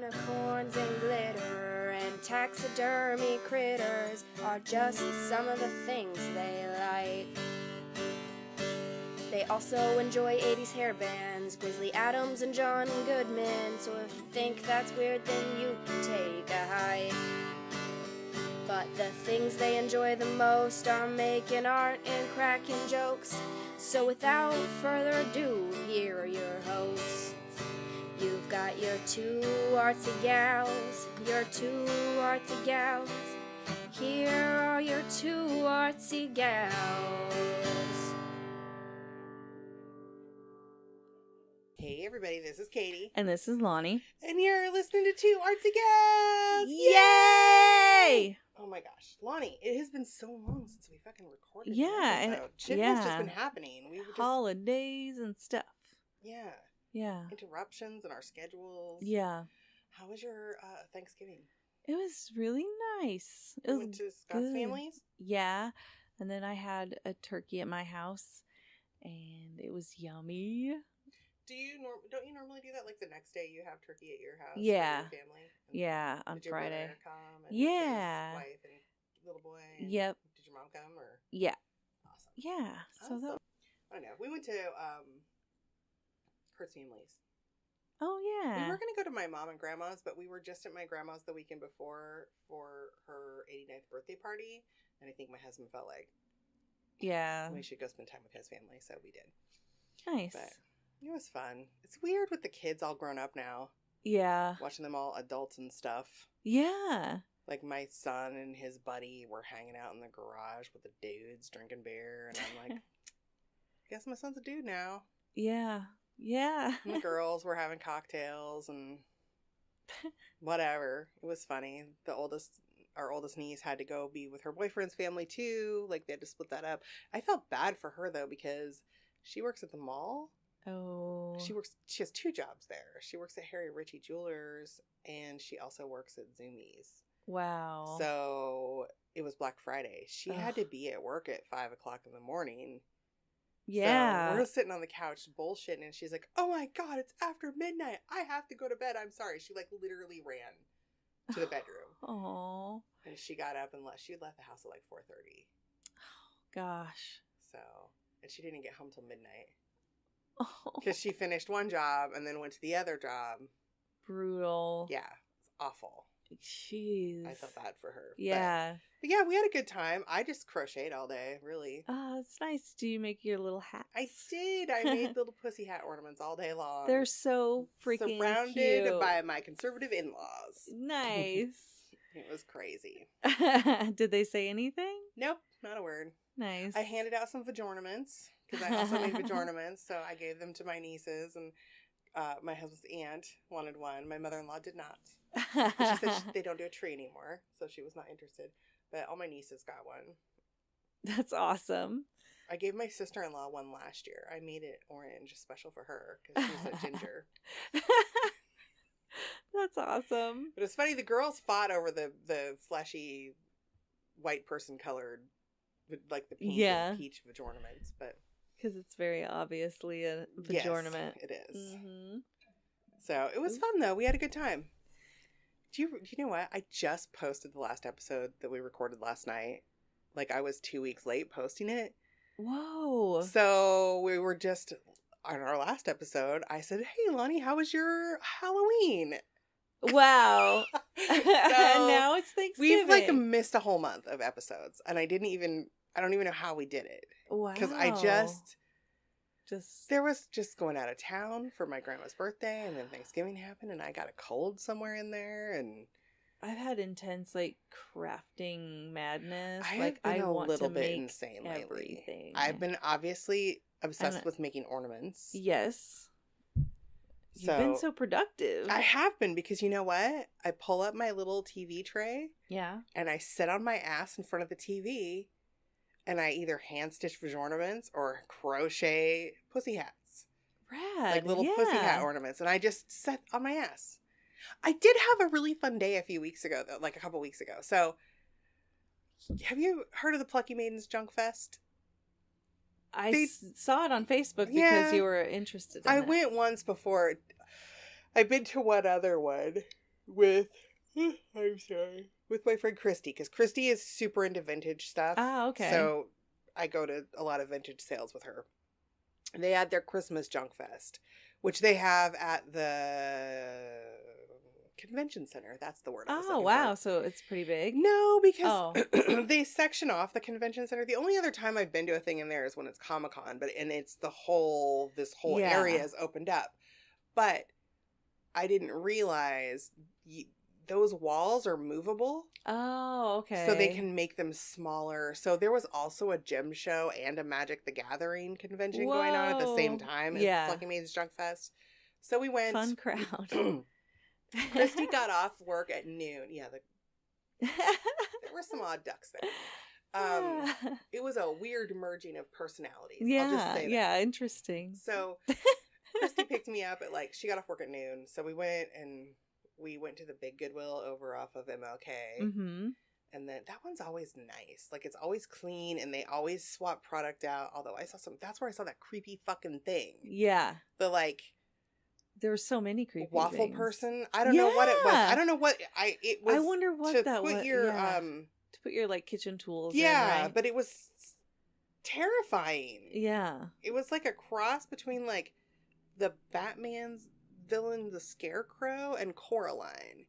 Unicorns and glitter and taxidermy critters are just some of the things they like. They also enjoy 80s hair bands, Grizzly Adams and John Goodman, so if you think that's weird, then you can take a hike. But the things they enjoy the most are making art and cracking jokes. So without further ado, here are your hosts. You've got your two artsy gals, your two artsy gals. Here are your two artsy gals. Hey everybody, this is Katie. And this is Lonnie. And you're listening to Two Artsy Gals! Yay! Oh my gosh. Lonnie, it has been so long since we fucking recorded Yeah, an and episode. Shit has just been happening. We were just... Holidays and stuff. Yeah. Yeah. Interruptions in our schedules. Yeah. How was your Thanksgiving? It was really nice. It You was went to Scott's good. family's? Yeah. And then I had a turkey at my house, and it was yummy. Don't you normally do that? Like the next day you have turkey at your house? Yeah. With your family? Yeah, on did your Friday. brother come and Yeah. his wife and little boy? And Yep. Did your mom come or? Yeah. Awesome. Yeah. So Awesome. that. I know. We went to Kurt's family's. Oh yeah. We were going to go to my mom and grandma's, but we were just at my grandma's the weekend before for her 89th birthday party, and I think my husband felt like we should go spend time with his family, so we did. Nice. But it was fun. It's weird with the kids all grown up now. Yeah. Watching them all adults and stuff. Yeah. Like my son and his buddy were hanging out in the garage with the dudes drinking beer, and I'm like, guess my son's a dude now. Yeah. Yeah. And the girls were having cocktails and whatever. It was funny. Our oldest niece had to go be with her boyfriend's family too. Like they had to split that up. I felt bad for her though because she works at the mall. Oh. She has two jobs there. She works at Harry Ritchie Jewelers and she also works at Zoomies. Wow. So it was Black Friday. She had to be at work at 5 o'clock in the morning. Yeah. So we're sitting on the couch bullshitting and she's like, oh my God, it's after midnight. I have to go to bed. I'm sorry. She like literally ran to the bedroom. Oh. And she got up and left. She left the house at like 4:30. Gosh. So, and she didn't get home till midnight. Oh. Because she finished one job and then went to the other job. Brutal. Yeah. It's awful. Jeez. I felt bad for her. Yeah. But yeah, we had a good time. I just crocheted all day, really. Oh, it's nice. Do you make your little hats? I did. I made little pussy hat ornaments all day long. They're so freaking surrounded cute. by my conservative in-laws. Nice. It was crazy. Did they say anything? Nope, not a word. Nice. I handed out some vajornaments because I also made vajornaments, so I gave them to my nieces, and my husband's aunt wanted one. My mother-in-law did not. She said they don't do a tree anymore, so she was not interested. But all my nieces got one. That's awesome. I gave my sister-in-law one last year. I made it orange, special for her, because she's a ginger. That's awesome. But it's funny, the girls fought over the fleshy white person colored, like the pink and peach vajornaments, but because it's very obviously a vajornament. Yes, it is. Mm-hmm. So it was fun though. We had a good time. Do you know what? I just posted the last episode that we recorded last night. Like I was 2 weeks late posting it. Whoa. So we were just on our last episode. I said, "Hey, Lonnie, how was your Halloween?" Wow. So now it's Thanksgiving. We've like missed a whole month of episodes, and I don't even know how we did it. Wow. Because I there was just going out of town for my grandma's birthday, and then Thanksgiving happened, and I got a cold somewhere in there, and I've had intense like crafting madness. I want a little bit insane everything. Lately. I've been obviously obsessed with making ornaments. Yes. You've been so productive. I have been, because you know what? I pull up my little TV tray. Yeah. And I sit on my ass in front of the TV, and I either hand stitch ornaments or crochet pussy hats. Rad. Like little pussy hat ornaments. And I just sat on my ass. I did have a really fun day a few weeks ago, though, like a couple weeks ago. So, have you heard of the Plucky Maidens Junk Fest? I saw it on Facebook because you were interested in it. I went once before. I've been to one other one. with, I'm sorry, with my friend Christy, because Christy is super into vintage stuff. Ah, okay. So I go to a lot of vintage sales with her. They had their Christmas Junk Fest, which they have at the convention center. That's the word I was Oh, looking wow. for. So it's pretty big. No, because Oh. they section off the convention center. The only other time I've been to a thing in there is when it's Comic-Con, and it's this whole Yeah. area is opened up. But I didn't realize those walls are movable. Oh, okay. So they can make them smaller. So there was also a gem show and a Magic the Gathering convention going on at the same Whoa. time Yeah. as Lucky Maid's Junk Fest. So we went. Fun crowd. Christy got off work at noon. Yeah, there were some odd ducks there. It was a weird merging of personalities. Yeah, I'll just say that. yeah, interesting. So Christy picked me up at she got off work at noon. So we went to the big Goodwill over off of MLK. Mm-hmm. And then that one's always nice. It's always clean and they always swap product out. Although that's where I saw that creepy fucking thing. Yeah. The there were so many creepy waffle things. person. I don't know what it was. I don't know what it was. I wonder what that was. To put your kitchen tools in, right? But it was terrifying. Yeah. It was like a cross between the Batman's villain, the Scarecrow, and Coraline.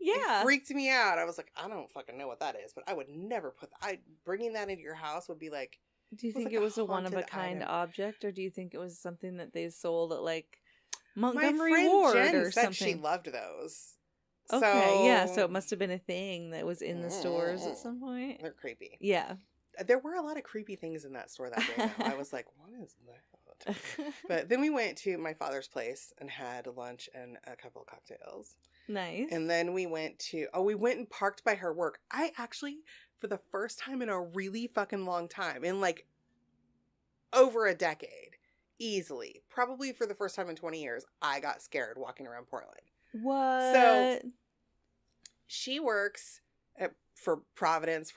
Yeah. It freaked me out. I was like, I don't fucking know what that is, but I would never bringing that into your house would be like. Do you think it was a one-of-a-kind object, or do you think it was something that they sold at Montgomery My friend Ward Jen or said something? She loved those. Okay, yeah, so it must have been a thing that was in the stores at some point. They're creepy. Yeah. There were a lot of creepy things in that store that day, though. I was like, what is that? But then we went to my father's place and had lunch and a couple of cocktails. Nice. And then we went and parked by her work. I actually, for the first time in a really fucking long time, in over a decade, easily, probably for the first time in 20 years, I got scared walking around Portland. What? So she works for Providence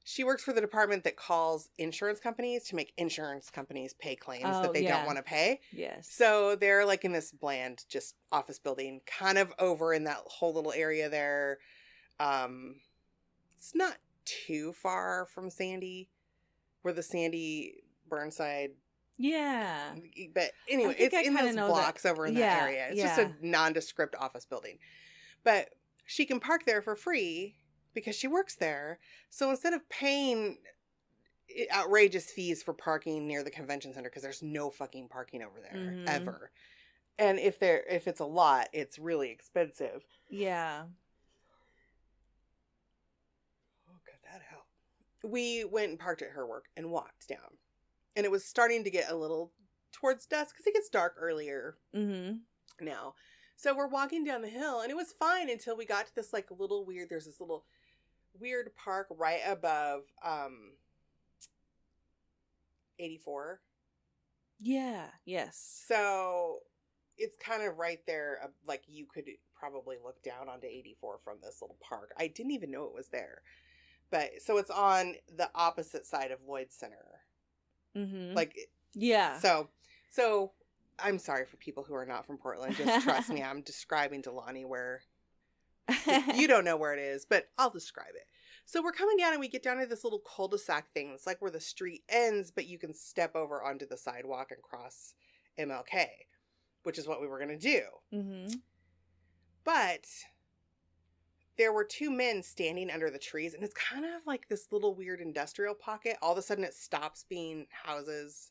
she works for the department that calls insurance companies to make insurance companies pay claims that they don't want to pay. Yes. So they're in this bland just office building kind of over in that whole little area there. It's not too far from Sandy, where the Sandy Burnside. Yeah. But anyway, it's in those blocks over in that area. It's just a nondescript office building. But she can park there for free because she works there. So instead of paying outrageous fees for parking near the convention center, because there's no fucking parking over there ever. And if it's a lot, it's really expensive. Yeah. Oh, cut that out. We went and parked at her work and walked down. And it was starting to get a little towards dusk because it gets dark earlier now. So we're walking down the hill and it was fine until we got to this there's this little weird park right above 84. Yeah. Yes. So it's kind of right there. You could probably look down onto 84 from this little park. I didn't even know it was there. But so it's on the opposite side of Lloyd Center. Mm-hmm. Yeah. So I'm sorry for people who are not from Portland. Just trust me. I'm describing to Lonnie where you don't know where it is, but I'll describe it. So we're coming down and we get down to this little cul-de-sac thing. It's where the street ends, but you can step over onto the sidewalk and cross MLK, which is what we were going to do. Mm-hmm. But there were two men standing under the trees, and it's kind of like this little weird industrial pocket. All of a sudden it stops being houses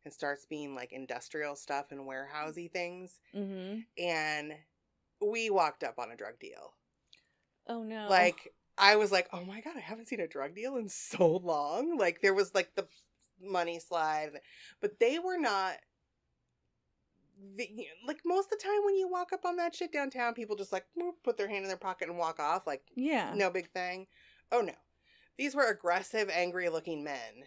and starts being industrial stuff and warehousey things. Mm-hmm. And we walked up on a drug deal. Oh, no. I was like, oh my God, I haven't seen a drug deal in so long. There was the money slide, but they were not. Most of the time when you walk up on that shit downtown, people just put their hand in their pocket and walk off. Yeah. No big thing. Oh no. These were aggressive, angry looking men.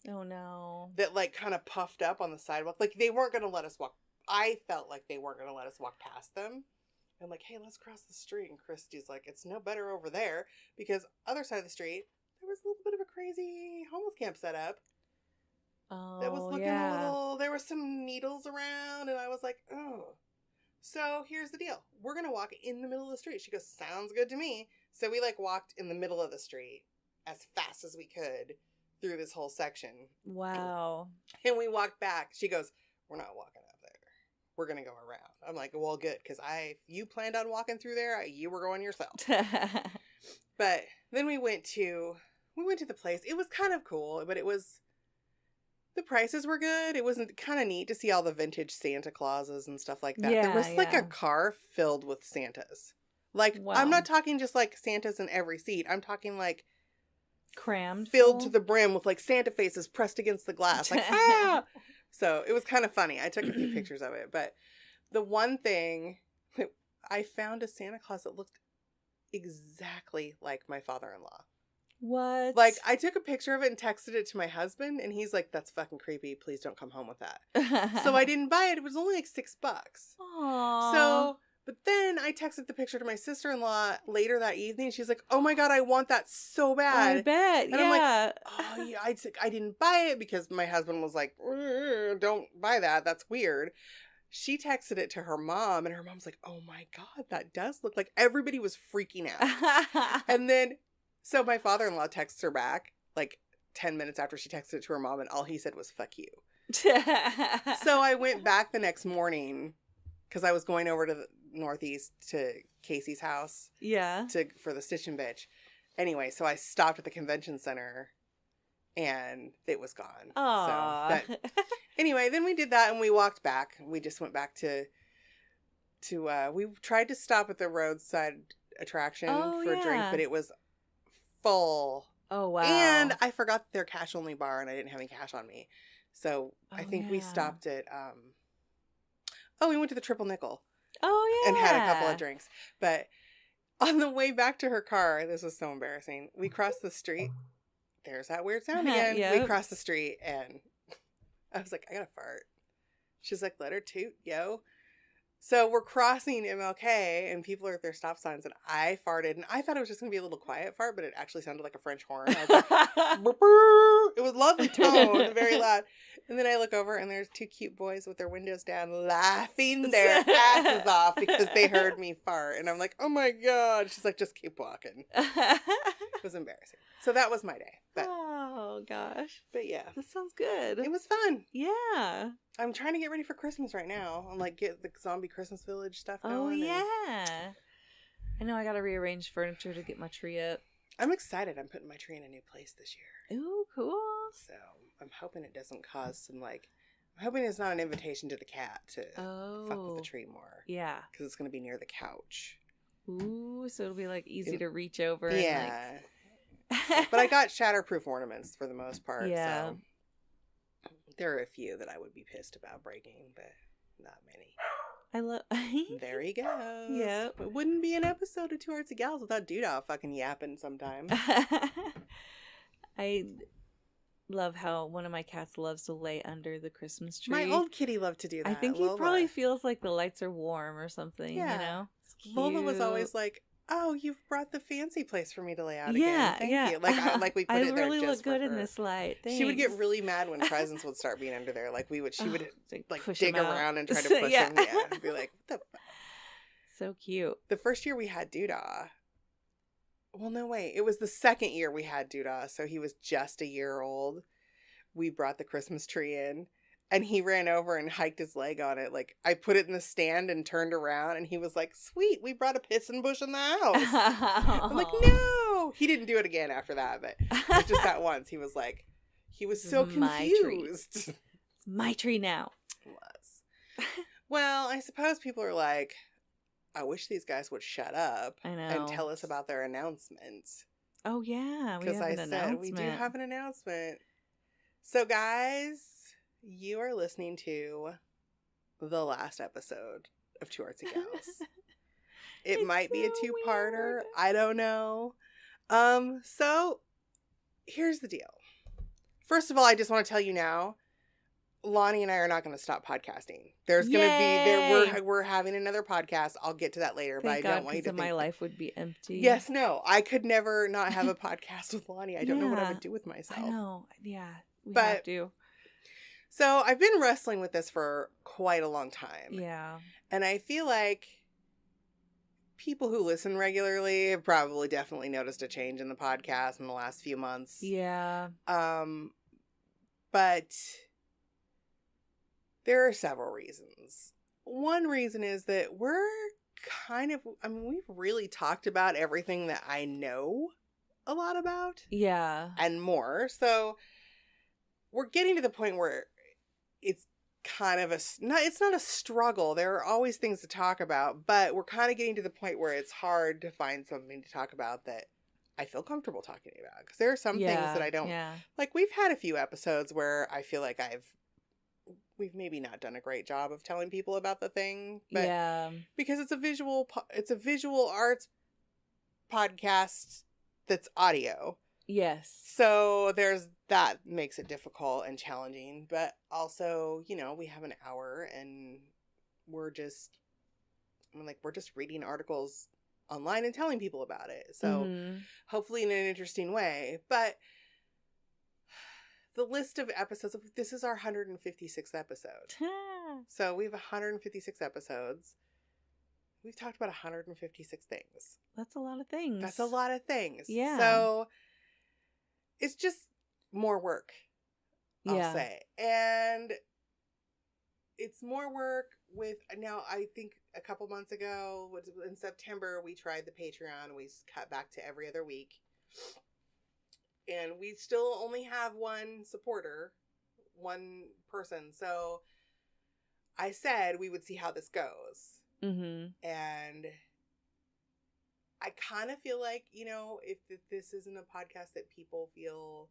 Oh no. That kind of puffed up on the sidewalk. They weren't going to let us walk. I felt like they weren't going to let us walk past them. And hey, let's cross the street. And Christy's it's no better over there because other side of the street, there was a little bit of a crazy homeless camp set up. Oh, that was looking a little, there were some needles around and I was like, oh. So here's the deal. We're going to walk in the middle of the street. She goes, sounds good to me. So we like walked in the middle of the street as fast as we could through this whole section. Wow. And we walked back. She goes, we're not walking up there. We're going to go around. I'm like, well, good. Because you planned on walking through there. You were going yourself. But then we went to the place. It was kind of cool, but the prices were good. It wasn't kind of neat to see all the vintage Santa Clauses and stuff like that. Yeah, there was like yeah. a car filled with Santas. Like, Wow. I'm not talking just like Santas in every seat. I'm talking like Crammed filled full? to the brim with like Santa faces pressed against the glass. Like, ah! So it was kind of funny. I took a few pictures of it. But the one thing, I found a Santa Claus that looked exactly like my father-in-law. What? Like, I took a picture of it and texted it to my husband, and he's like, that's fucking creepy. Please don't come home with that. So I didn't buy it. It was only like $6. Aww. So, but then I texted the picture to my sister-in-law later that evening. She's like, oh my God, I want that so bad. I bet. And I'm like, yeah. oh yeah, I didn't buy it because my husband was like, don't buy that. That's weird. She texted it to her mom, and her mom's like, oh my God, that does look like. Everybody was freaking out. And then, so my father-in-law texts her back like 10 minutes after she texted it to her mom, and all he said was, fuck you. So I went back the next morning because I was going over to the Northeast to Casey's house. Yeah. For the Stitch and Bitch. Anyway, so I stopped at the convention center and it was gone. Aww. So, anyway, then we did that and we walked back. We just went back to we tried to stop at the roadside attraction for a drink, but it was full. Oh, wow. And I forgot their cash only bar and I didn't have any cash on me. So I think we stopped at, we went to the Triple Nickel. Oh, yeah. And had a couple of drinks. But on the way back to her car, this was so embarrassing. We crossed the street. There's that weird sound again. Yep. We crossed the street and I was like, I gotta fart. She's like, let her toot, yo. So we're crossing MLK and people are at their stop signs and I farted and I thought it was just gonna be a little quiet fart, but it actually sounded like a French horn. I was like, "Burp." It was lovely tone, very loud. And then I look over and there's two cute boys with their windows down laughing their asses off because they heard me fart. And I'm like, oh my God. She's like, just keep walking. It was embarrassing. So that was my day. But, oh, gosh. But yeah. That sounds good. It was fun. Yeah. I'm trying to get ready for Christmas right now. I'm like, get the zombie Christmas village stuff going. Oh, yeah. I know I got to rearrange furniture to get my tree up. I'm excited. I'm putting my tree in a new place this year. Ooh, cool. So I'm hoping it doesn't cause some I'm hoping it's not an invitation to the cat to fuck with the tree more. Yeah. Because it's going to be near the couch. Ooh, so it'll be easy to reach over. Yeah. But I got shatterproof ornaments for the most part. Yeah. So there are a few that I would be pissed about breaking, but not many. I love. There he goes. Yeah. It wouldn't be an episode of Two Artsy Gals without Doodah fucking yapping sometime. I love how one of my cats loves to lay under the Christmas tree. My old kitty loved to do that. I think he Lola probably feels like the lights are warm or something, Yeah. you know? Lola was always like, oh, you've brought the fancy place for me to lay out yeah, again. Thank yeah. you. Like we put I it there really just look good for in her. this light. Thanks. She would get really mad when presents would start being under there. Like she would push dig him out. around and try to push Yeah. him. Yeah. And be like, what the fuck? So cute. The first year we had Doodah. Well, no, wait. It was the second year we had Doodah. So he was just a year old. We brought the Christmas tree in. And he ran over and hiked his leg on it. Like, I put it in the stand and turned around. And he was like, sweet, we brought a pissing bush in the house. I'm like, no. He didn't do it again after that. But it was just that once. He was like, he was so confused. It's my tree now. It was. Well, I suppose people are like, I wish these guys would shut up I know. and tell us about their announcements. Oh, yeah. Because I said we do have an announcement. So, guys, you are listening to the last episode of Two Artsy Gals. It might be a two-parter. Weird. I don't know. So, here's the deal. First of all, I just want to tell you now, Lonnie and I are not going to stop podcasting. There's going to be we're having another podcast. I'll get to that later, but I don't want you to think my life would be empty. Yes, no. I could never not have a podcast with Lonnie. I don't know what I would do with myself. I know. Yeah. We But have to. So I've been wrestling with this for quite a long time. Yeah. And I feel like people who listen regularly have probably definitely noticed a change in the podcast in the last few months. Yeah. But there are several reasons. One reason is that we're we've really talked about everything that I know a lot about. Yeah. And more. So we're getting to the point where it's kind of it's not a struggle. There are always things to talk about, but we're kind of getting to the point where it's hard to find something to talk about that I feel comfortable talking about. Because there are some things that I don't like. We've had a few episodes where I feel like we've maybe not done a great job of telling people about the thing, but because it's a visual arts podcast that's audio. Yes. So that makes it difficult and challenging, but also, we have an hour and we're just reading articles online and telling people about it. So hopefully in an interesting way, but the list of episodes, this is our 156th episode. So we have 156 episodes. We've talked about 156 things. That's a lot of things. That's a lot of things. Yeah. So it's just more work, I'll say. And it's more work now I think a couple months ago, in September, we tried the Patreon. We cut back to every other week. And we still only have one supporter, one person. So I said we would see how this goes. Mm-hmm. And I kind of feel like, if this isn't a podcast that people feel,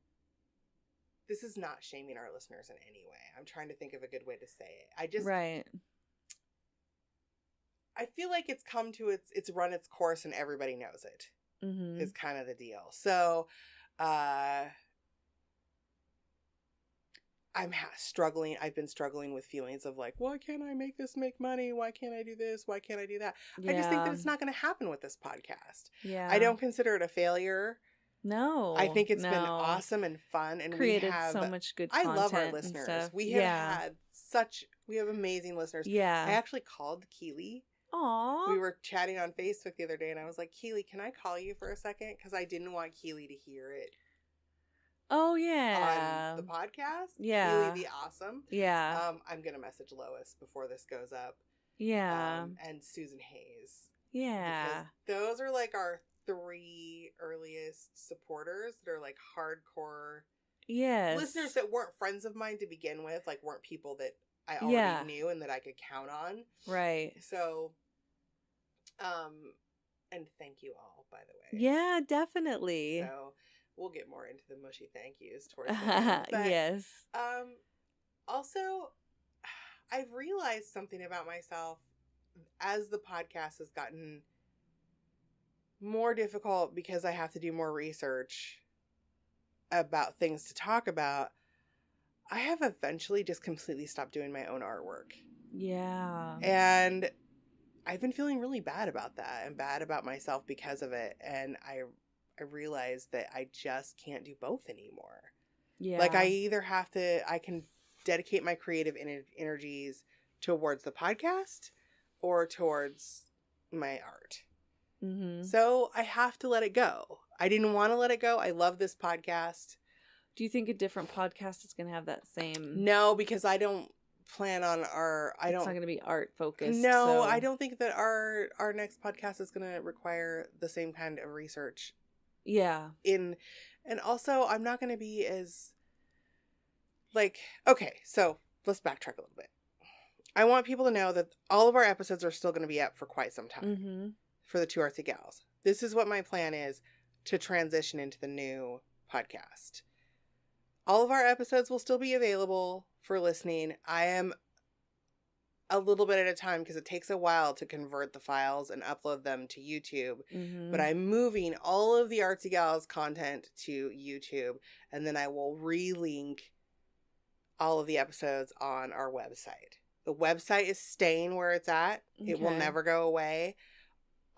this is not shaming our listeners in any way. I'm trying to think of a good way to say it. Right. I feel like it's come to it's run its course and everybody knows it. Mm-hmm. Is kind of the deal. So, struggling. I've been struggling with feelings of like, why can't I make money? Why can't I do this? Why can't I do that? Yeah. I just think that it's not going to happen with this podcast. Yeah. I don't consider it a failure. No. I think it's been awesome and fun, and created so much good content. I love our listeners. We have we have amazing listeners. Yeah. I actually called Keely. Aww. We were chatting on Facebook the other day, and I was like, Keely, can I call you for a second? Because I didn't want Keely to hear it. Oh, yeah. On the podcast. Yeah. Keely the awesome. Yeah. I'm going to message Lois before this goes up. Yeah. And Susan Hayes. Yeah. Because those are like our 3 earliest supporters that are like hardcore. Yes. Listeners that weren't friends of mine to begin with, like weren't people that I already knew and that I could count on. Right. So, and thank you all, by the way. Yeah, definitely. So we'll get more into the mushy thank yous towards the end. But, yes. Also, I've realized something about myself as the podcast has gotten more difficult because I have to do more research about things to talk about. I have eventually just completely stopped doing my own artwork. Yeah. And I've been feeling really bad about that and bad about myself because of it. And I realized that I just can't do both anymore. Yeah. Like I can dedicate my creative energies towards the podcast or towards my art. Mm-hmm. So I have to let it go. I didn't want to let it go. I love this podcast. Do you think a different podcast is going to have that same? No, because I don't plan on it's not going to be art focused. No, so. I don't think that our next podcast is going to require the same kind of research. Yeah. And also I'm not going to be as okay, so let's backtrack a little bit. I want people to know that all of our episodes are still going to be up for quite some time for the Two Artsy Gals. This is what my plan is to transition into the new podcast. All of our episodes will still be available for listening. I am a little bit at a time because it takes a while to convert the files and upload them to YouTube. Mm-hmm. But I'm moving all of the Artsy Gals content to YouTube, and then I will relink all of the episodes on our website. The website is staying where it's at. Okay. It will never go away.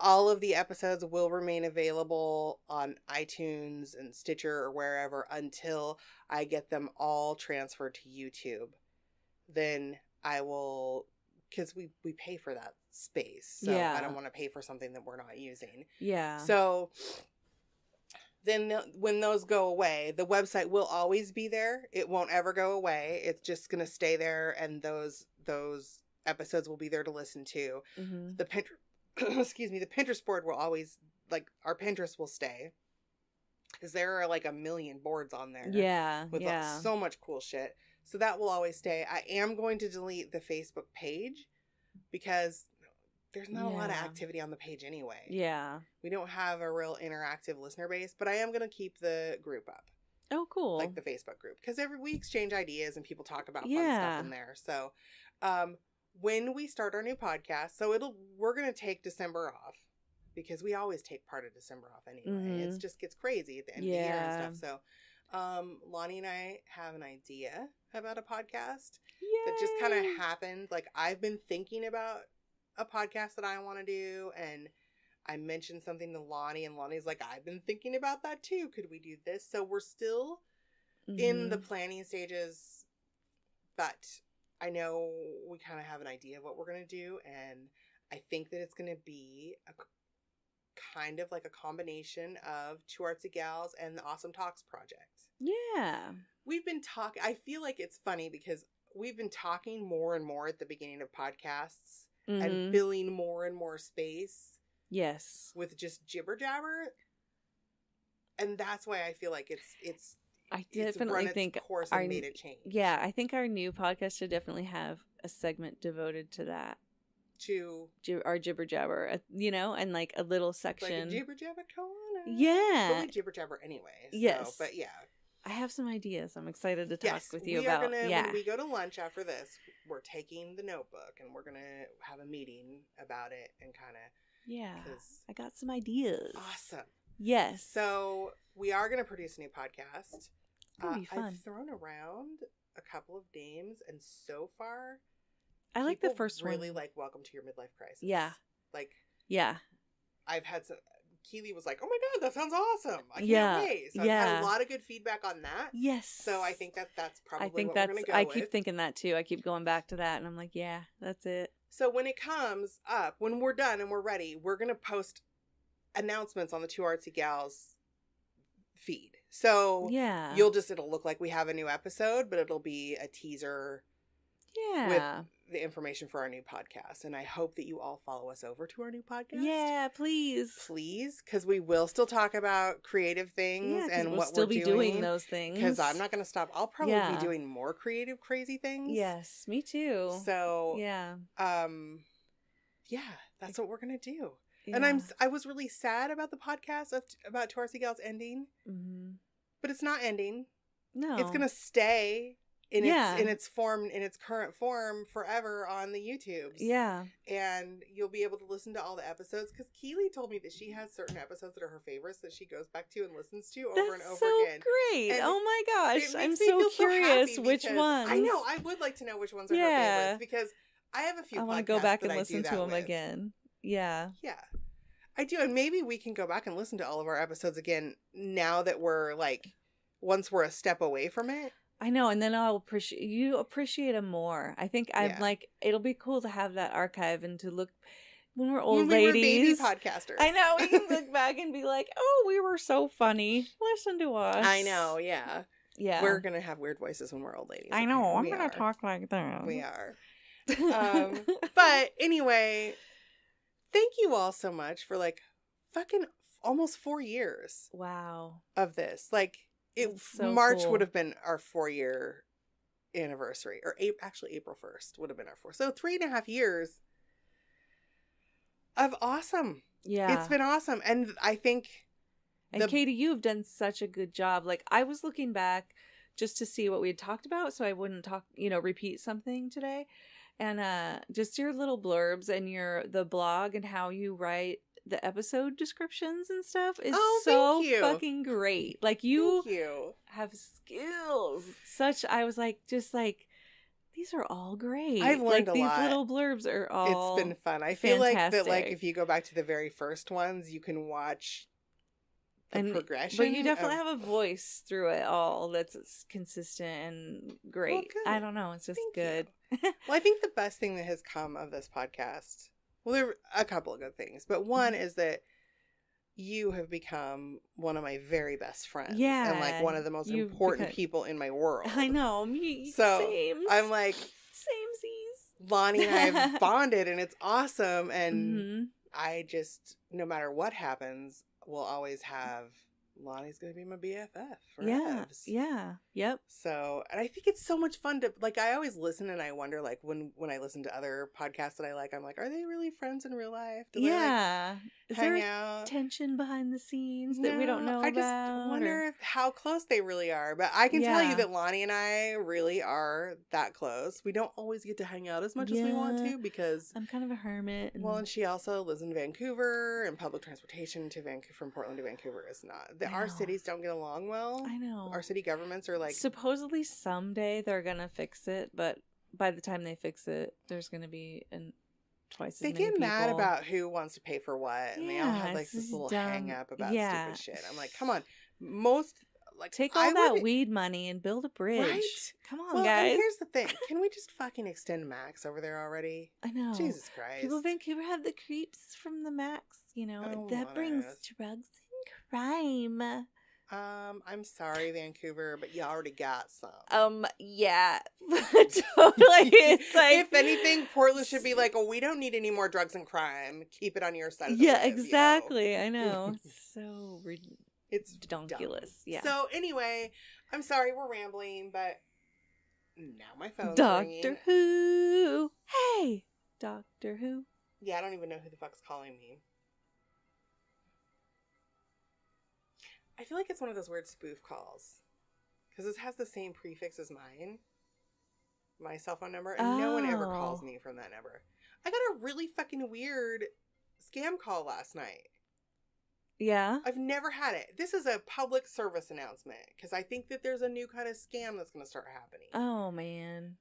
All of the episodes will remain available on iTunes and Stitcher or wherever until I get them all transferred to YouTube. then I will, because we pay for that space. So I don't want to pay for something that we're not using. Yeah. So then when those go away, the website will always be there. It won't ever go away. It's just going to stay there, and those episodes will be there to listen to. Mm-hmm. The the Pinterest board will always, like, our Pinterest will stay, because there are like a million boards on there. Yeah. With like, so much cool shit. So that will always stay. I am going to delete the Facebook page because there's not a lot of activity on the page anyway. Yeah. We don't have a real interactive listener base, but I am going to keep the group up. Oh, cool. Like the Facebook group. Because we exchange ideas and people talk about fun stuff in there. So when we start our new podcast, we're going to take December off, because we always take part of December off anyway. Mm-hmm. It just gets crazy at the end of the year and stuff. So Lonnie and I have an idea about a podcast that just kind of happened. Like, I've been thinking about a podcast that I want to do, and I mentioned something to Lonnie, and Lonnie's like, I've been thinking about that too. Could we do this? So we're still in the planning stages, but I know we kind of have an idea of what we're going to do, and I think that it's going to be a kind of like a combination of Two Artsy Gals and the Awesome Talks project. Yeah. We've been talking, I feel like it's funny because we've been talking more and more at the beginning of podcasts and filling more and more space. Yes. With just jibber jabber. And that's why I feel like it's I definitely think course and made a change. Yeah, I think our new podcast should definitely have a segment devoted to that. To our jibber jabber, and like a little section. Like a jibber jabber corner. Yeah. But we jibber jabber anyway. So, yes. But yeah. I have some ideas. I'm excited to talk with you about. When we go to lunch after this, we're taking the notebook and we're gonna have a meeting about it and kind of. Yeah. I got some ideas. Awesome. Yes. So we are gonna produce a new podcast. It's gonna be fun. I've thrown around a couple of names, and so far, I like the first one. Really like Welcome to Your Midlife Crisis. Yeah. Like. Yeah. I've had some. Keely was like, "Oh my god, that sounds awesome! I can't wait." So I've had a lot of good feedback on that. Yes. So I think that's probably what we're going to go with. I keep thinking that too. I keep going back to that, and I'm like, yeah, that's it. So when it comes up, when we're done and we're ready, we're going to post announcements on the Two Artsy Gals feed. So it'll look like we have a new episode, but it'll be a teaser. Yeah. With the information for our new podcast. And I hope that you all follow us over to our new podcast. Yeah, please. Please, because we will still talk about creative things and what we'll be doing those things. Because I'm not going to stop. I'll probably be doing more creative, crazy things. Yes, me too. So, that's what we're going to do. Yeah. And I was really sad about the podcast about Two Artsy Gals ending. Mm-hmm. But it's not ending. No. It's going to stay in its current form forever on the YouTubes. Yeah. And you'll be able to listen to all the episodes, because Keely told me that she has certain episodes that are her favorites that she goes back to and listens to over and over again. Great. And oh my gosh. I'm so curious which ones. I know. I would like to know which ones are her favorites, because I have a few podcasts I want to go back and listen to them again. Yeah. Yeah. I do. And maybe we can go back and listen to all of our episodes again now that we're once we're a step away from it. I know, and then I'll appreciate them more. I think it'll be cool to have that archive and to look when we're old ladies. We're baby podcasters. I know, we can look back and be like, "Oh, we were so funny. Listen to us." I know, yeah. Yeah. We're going to have weird voices when we're old ladies. I know, I'm going to talk like that. We are. But anyway, thank you all so much for fucking almost 4 years. Wow. Of this. March would have been our 4-year anniversary, or actually April 1st would have been our 4. So 3.5 years of awesome. Yeah. It's been awesome. And I think. And Katie, you've done such a good job. I was looking back just to see what we had talked about, so I wouldn't repeat something today. And just your little blurbs and the blog and how you write the episode descriptions and stuff is so fucking great. You have skills. I was these are all great. I've learned a these lot. These little blurbs are all It's been fun. I feel like that if you go back to the very first ones, you can watch progression. But you definitely have a voice through it all that's consistent and great. Well, good. I don't know. It's just Thank good. Well, I think the best thing that has come of this podcast, well, there are a couple of good things, but one is that you have become one of my very best friends. Yeah. And like one of the most important people in my world. I know. Me. So Same. I'm like, Samesies. Lonnie and I have bonded and it's awesome. And Mm-hmm. I just, no matter what happens, will always have Lonnie's going to be my BFF for Yeah. Evs. Yeah. Yep. So, and I think it's so much fun to, like, I always listen and I wonder, like, when I listen to other podcasts that I like, I'm like, are they really friends in real life? Do they, like, Is hang there out? Tension behind the scenes that we don't know I about? just wonder how close they really are. But I can tell you that Lonnie and I really are that close. We don't always get to hang out as much as we want to because I'm kind of a hermit. Well, and she also lives in Vancouver, and public transportation to Vancouver from Portland to Vancouver is not. Our cities don't get along well. I know. Our city governments are like... Supposedly someday they're going to fix it, but by the time they fix it, there's going to be twice as many people. They get mad about who wants to pay for what, and they all have like this little hang up about stupid shit. I'm like, come on. Take all that weed money and build a bridge. Right? Come on, guys. And here's the thing. Can we just fucking extend Max over there already? I know. Jesus Christ. People in Vancouver have the creeps from the Max, that brings drugs and crime. I'm sorry, Vancouver, but you already got some. Yeah. Totally. It's like, if anything, Portland should be like, oh, we don't need any more drugs and crime. Keep it on your side of the Yeah, live, exactly. I know. So it's ridiculous. Yeah. So anyway, I'm sorry we're rambling, but now my phone's ringing. Doctor Who. Hey, Doctor Who. Yeah, I don't even know who the fuck's calling me. I feel like it's one of those weird spoof calls. Because it has the same prefix as mine. My cell phone number. And no one ever calls me from that number. I got a really fucking weird scam call last night. Yeah? I've never had it. This is a public service announcement. Because I think that there's a new kind of scam that's going to start happening. Oh, man.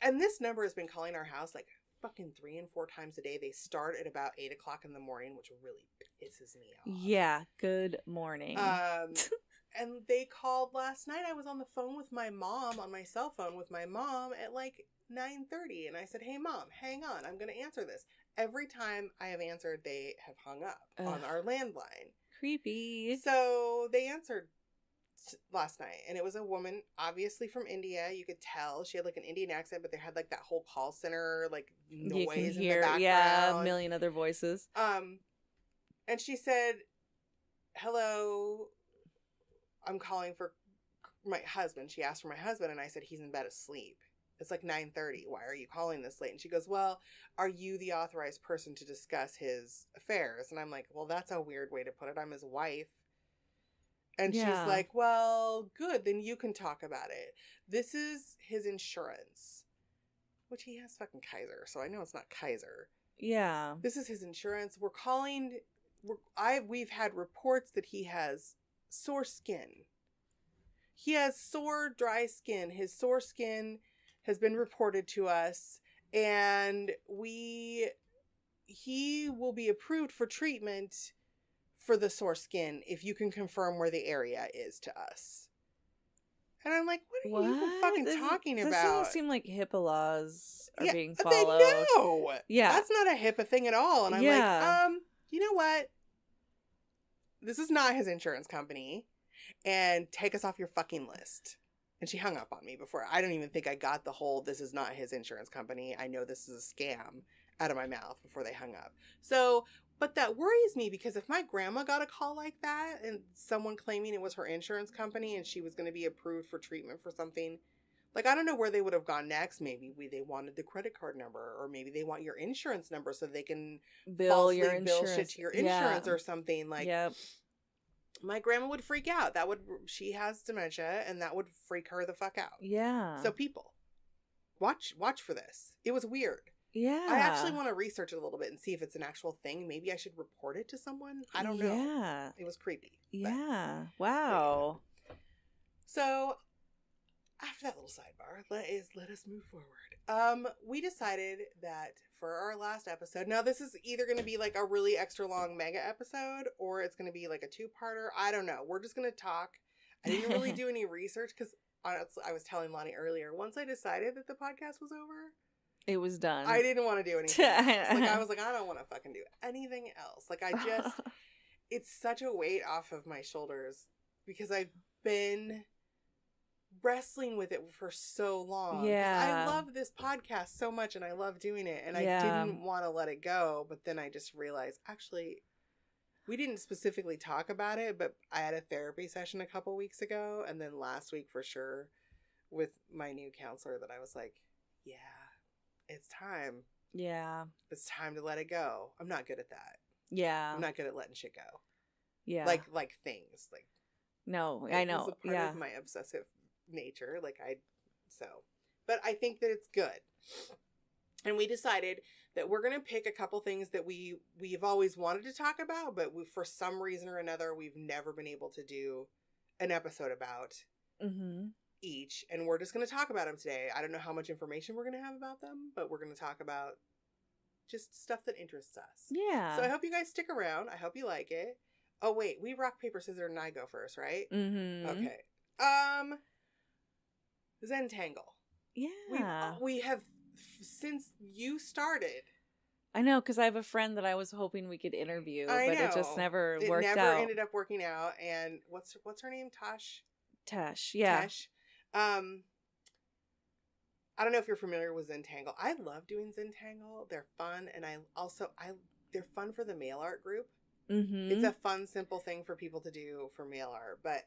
And this number has been calling our house like fucking 3 and 4 times a day. They start at about 8 o'clock in the morning, which really pisses me off. Yeah, good morning. And they called last night. I was on the phone with my mom, on my cell phone with my mom at like 9:30. And I said, hey, Mom, hang on. I'm going to answer this. Every time I have answered, they have hung up on our landline. Creepy. So they answered last night, and it was a woman, obviously from India. You could tell she had like an Indian accent, but they had like that whole call center like noise you can in hear, the background. Yeah, a million other voices. And she said, hello, I'm calling for my husband. She asked for my husband, and I said, he's in bed asleep. It's like 9:30. Why are you calling this late? And she goes, well, are you the authorized person to discuss his affairs? And I'm like, well, that's a weird way to put it. I'm his wife. And she's like, well, good. Then you can talk about it. This is his insurance, which he has fucking Kaiser. So I know it's not Kaiser. Yeah. This is his insurance. We've had reports that he has sore skin. He has sore, dry skin. His sore skin has been reported to us, and he will be approved for treatment for the sore skin if you can confirm where the area is to us. And I'm like, what are you fucking talking about? This doesn't seem like HIPAA laws are being followed. No. Yeah. That's not a HIPAA thing at all. And I'm like, you know what? This is not his insurance company. And take us off your fucking list. And she hung up on me before. I don't even think I got the whole, this is not his insurance company. I know this is a scam out of my mouth before they hung up. So, but that worries me because if my grandma got a call like that and someone claiming it was her insurance company and she was going to be approved for treatment for something, like, I don't know where they would have gone next. Maybe they wanted the credit card number, or maybe they want your insurance number so they can bill shit to your insurance or something. Like, my grandma would freak out. She has dementia, and that would freak her the fuck out. Yeah. So people, watch for this. It was weird. Yeah. I actually want to research it a little bit and see if it's an actual thing. Maybe I should report it to someone. I don't know. Yeah. It was creepy. Yeah. Wow. So after that little sidebar, let us move forward. We decided that for our last episode, now this is either going to be like a really extra long mega episode, or it's going to be like a two-parter. I don't know. We're just going to talk. I didn't really do any research because honestly, I was telling Lonnie earlier, once I decided that the podcast was over, it was done. I didn't want to do anything else. Like, I was like, I don't want to fucking do anything else. Like, I just, it's such a weight off of my shoulders because I've been wrestling with it for so long. Yeah. I love this podcast so much and I love doing it. And I didn't want to let it go. But then I just realized, actually, we didn't specifically talk about it, but I had a therapy session a couple weeks ago. And then last week for sure with my new counselor that I was like, yeah. It's time. Yeah. It's time to let it go. I'm not good at that. Yeah. I'm not good at letting shit go. Yeah. Like things. Like no, I know. It's a part of my obsessive nature. But I think that it's good. And we decided that we're going to pick a couple things that we've always wanted to talk about, but for some reason or another, we've never been able to do an episode about. Mm-hmm. Each, and we're just going to talk about them today. I don't know how much information we're going to have about them, but we're going to talk about just stuff that interests us. Yeah. So I hope you guys stick around. I hope you like it. Oh wait, we rock paper scissors and I go first, right? Mm-hmm. Okay. Zentangle. Yeah. We have since you started. I know, because I have a friend that I was hoping we could interview, but it just never worked out. It never ended up working out. And what's her name? Tash. Yeah. Tash. I don't know if you're familiar with Zentangle. I love doing Zentangle. They're fun, and they're fun for the mail art group. Mm-hmm. It's a fun, simple thing for people to do for mail art. But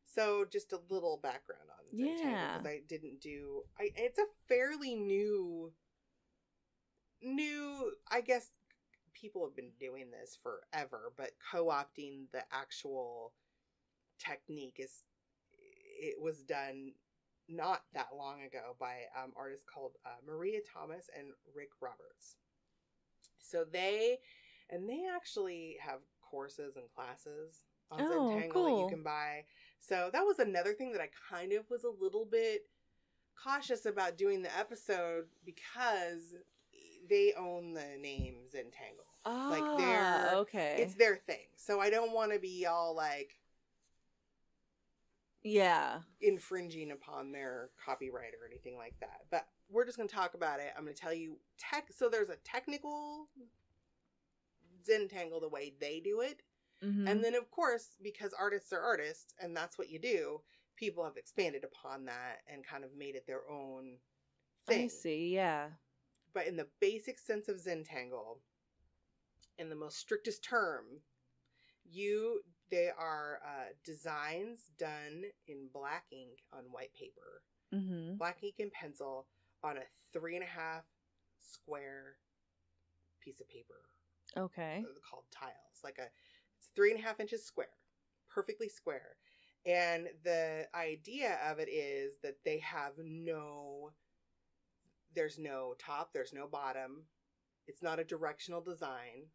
so just a little background on Zentangle because I didn't do. It's a fairly new. I guess people have been doing this forever, but co-opting the actual technique it was done not that long ago by artists called Maria Thomas and Rick Roberts. So they actually have courses and classes on Zentangle that you can buy. So that was another thing that I kind of was a little bit cautious about doing the episode because they own the name Zentangle. Okay. It's their thing. So I don't want to be all like infringing upon their copyright or anything like that. But we're just going to talk about it. I'm going to tell you so there's a technical Zentangle the way they do it. Mm-hmm. And then of course, because artists are artists and that's what you do, people have expanded upon that and kind of made it their own thing. I see, yeah. But in the basic sense of Zentangle, in the most strictest term, they are designs done in black ink on white paper, black ink and pencil on a 3.5 square piece of paper. Okay. Called tiles. It's 3.5 inches square, perfectly square. And the idea of it is that they have there's no top, there's no bottom. It's not a directional design.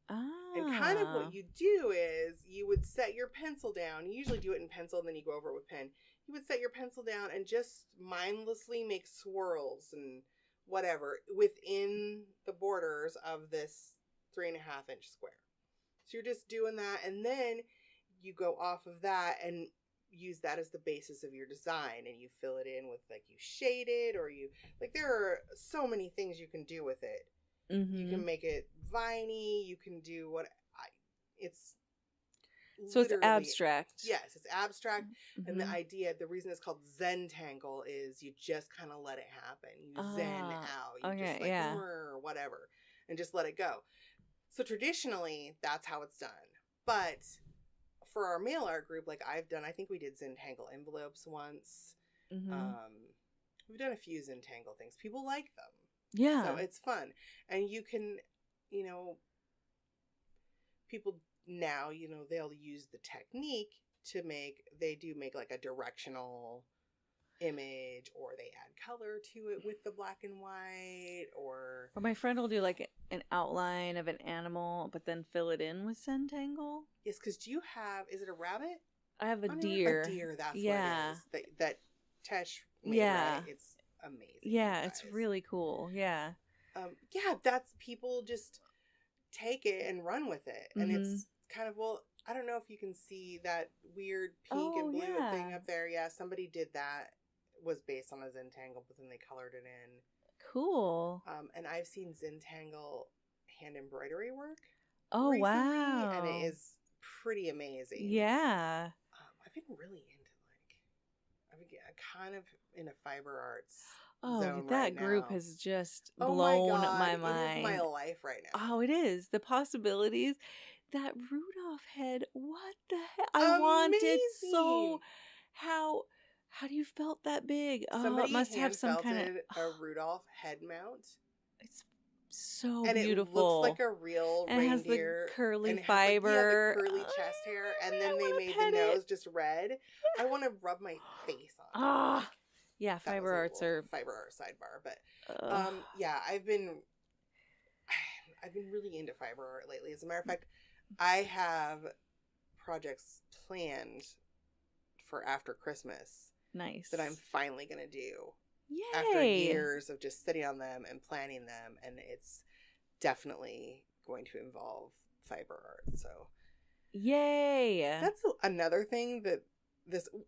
And kind of what you do is you would set your pencil down. You usually do it in pencil and then you go over it with pen. You would set your pencil down and just mindlessly make swirls and whatever within the borders of this 3.5 inch square. So you're just doing that and then you go off of that and use that as the basis of your design and you fill it in with you shade it or there are so many things you can do with it. Mm-hmm. You can make it viney. You can do so it's abstract. Yes, it's abstract. Mm-hmm. And the reason it's called Zentangle is you just kind of let it happen. You zen out. You just or whatever, and just let it go. So traditionally, that's how it's done. But for our mail art group, I think we did Zentangle envelopes once. Mm-hmm. We've done a few Zentangle things. People like them. Yeah. So it's fun. And you can, people now, they'll use the technique to make a directional image or they add color to it with the black and white or my friend will do an outline of an animal but then fill it in with Zentangle. Yes, because is it a rabbit? I have a deer. A deer, that's what it is. That Tesh made, Yeah. right? It's amazing. Yeah, you it's guys. really cool. Yeah. Yeah, that's people just take it and run with it. And Mm-hmm. it's kind of, well, I don't know if you can see that weird pink Oh, and blue yeah. thing up there. Yeah, somebody did that. It was based on a Zentangle, but then they colored it in. Cool. And I've seen Zentangle hand embroidery work Oh, recently, wow. and it is pretty amazing. Yeah. I've been really into I'm kind of in a fiber arts Oh, zone that right group now. has just Oh blown my God, my it mind. is my life right now. Oh, it is. The possibilities. That Rudolph head. What the heck? I wanted so. Amazing. How do you felt that big? Oh, Somebody it must have hand some kind of. felted a Rudolph head mount, It's so and beautiful. it looks like a real and reindeer. it has the curly and it has, fiber. the curly chest hair, and then I they wanna made the pet nose it. just red. I want to rub my face on it. Ah, yeah. That was Fiber a arts little are. fiber art sidebar, but Ugh. yeah, I've been really into fiber art lately. As a matter of fact, I have projects planned for after Christmas Nice. that I'm finally gonna do Yay. after years of just sitting on them and planning them, and it's definitely going to involve fiber art. So Yay. that's another thing that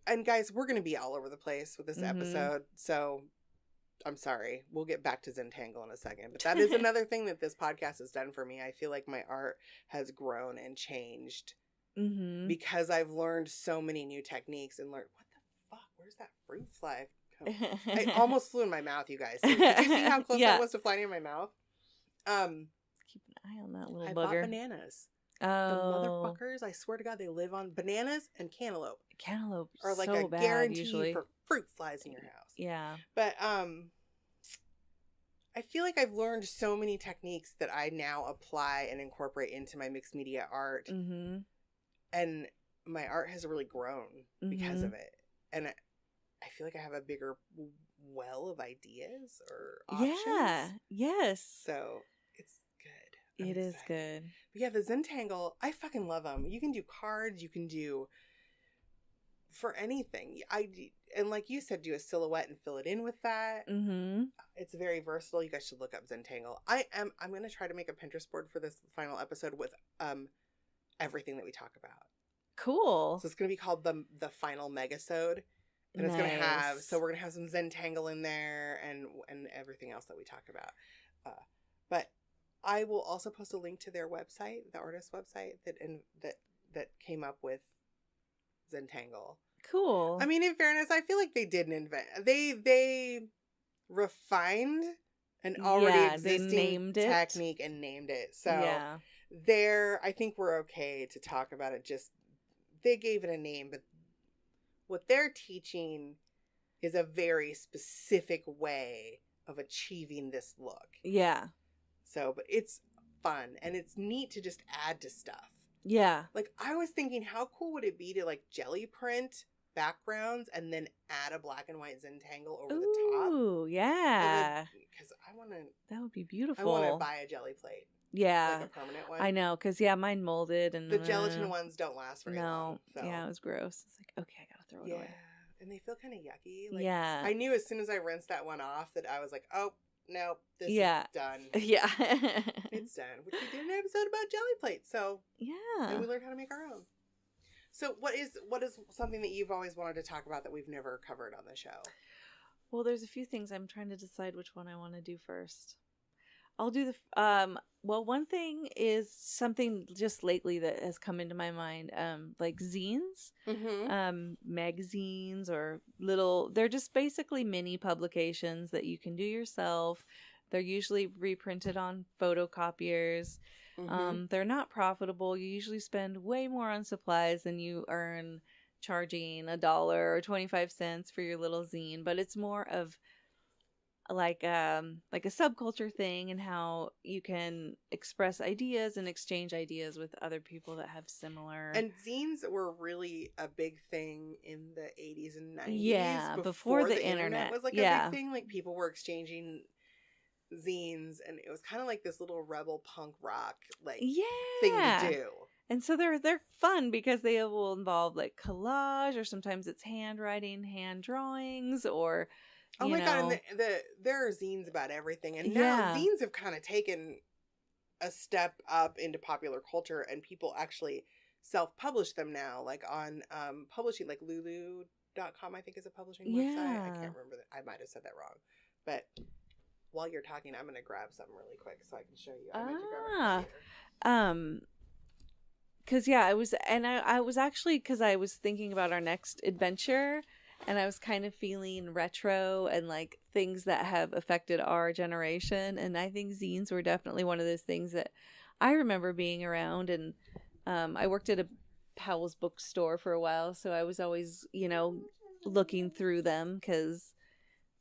and guys, we're gonna be all over the place with this episode, so I'm sorry. We'll get back to Zentangle in a second. But that is another thing that this podcast has done for me. I feel like my art has grown and changed because I've learned so many new techniques and learned, what the fuck? Where's that fruit fly? I almost flew in my mouth, you guys. Did you see how close that was to flying in my mouth? Keep an eye on that little I bugger. bought bananas. Oh. The motherfuckers, I swear to God, they live on bananas and cantaloupe. Cantaloupe Are like so a bad, guarantee usually. for fruit flies in your house. Yeah. But I feel like I've learned so many techniques that I now apply and incorporate into my mixed media art. And my art has really grown because of it. And I feel like I have a bigger well of ideas or options. Yeah. Yes. So it's good. It is good. But yeah, the Zentangle, I fucking love them. You can do cards. You can do for anything. And like you said, do a silhouette and fill it in with that. It's very versatile. You guys should look up Zentangle. I'm going to try to make a Pinterest board for this final episode with everything that we talk about. Cool. So it's going to be called the final Megasode. And it's going to have, so we're going to have some Zentangle in there and everything else that we talk about. But I will also post a link to their website, the artist website that came up with Zentangle. Cool. I mean, in fairness, I feel like they didn't invent. They refined an already existing technique and named it. So I think we're okay to talk about it. Just they gave it a name, but what they're teaching is a very specific way of achieving this look. Yeah. So, but it's fun and it's neat to just add to stuff. Yeah. Like I was thinking, how cool would it be to like jelly print backgrounds and then add a black and white Zentangle over the top? Ooh, yeah. Because I want to. That would be beautiful. I want to buy a jelly plate. Yeah. Like a permanent one. I know, because mine molded and the gelatin ones don't last very long. So. Yeah, it was gross. It's like, okay, I gotta throw it away. And they feel kind of yucky. Like, yeah. I knew as soon as I rinsed that one off that I was like, oh, no, this is done. Yeah. It's done. Which we did an episode about jelly plates. So yeah. And we learned how to make our own. So what is something that you've always wanted to talk about that we've never covered on the show? Well, there's a few things. I'm trying to decide which one I want to do first. I'll do the well, one thing is something just lately that has come into my mind, like zines, magazines or they're just basically mini publications that you can do yourself. They're usually reprinted on photocopiers. They're not profitable. You usually spend way more on supplies than you earn charging $1 or 25 cents for your little zine, but it's more of like a subculture thing and how you can express ideas and exchange ideas with other people that have similar. And zines were really a big thing in the 80s and 90s. Yeah, before the internet was like a big thing. Like people were exchanging zines and it was kind of like this little rebel punk rock thing to do. And so they're fun because they will involve like collage, or sometimes it's handwriting, hand drawings, or Oh my God, and there are zines about everything. And now yeah. zines have kind of taken a step up into popular culture, and people actually self-publish them now, like on publishing, like lulu.com, I think, is a publishing website. I Yeah. can't remember I might have said that wrong. But while you're talking, I'm going to grab something really quick so I can show you. I meant to grab it earlier. Cause yeah, I was actually, cause I was thinking about our next adventure, and I was kind of feeling retro and like things that have affected our generation. And I think zines were definitely one of those things that I remember being around. And I worked at a Powell's bookstore for a while, so I was always, looking through them, because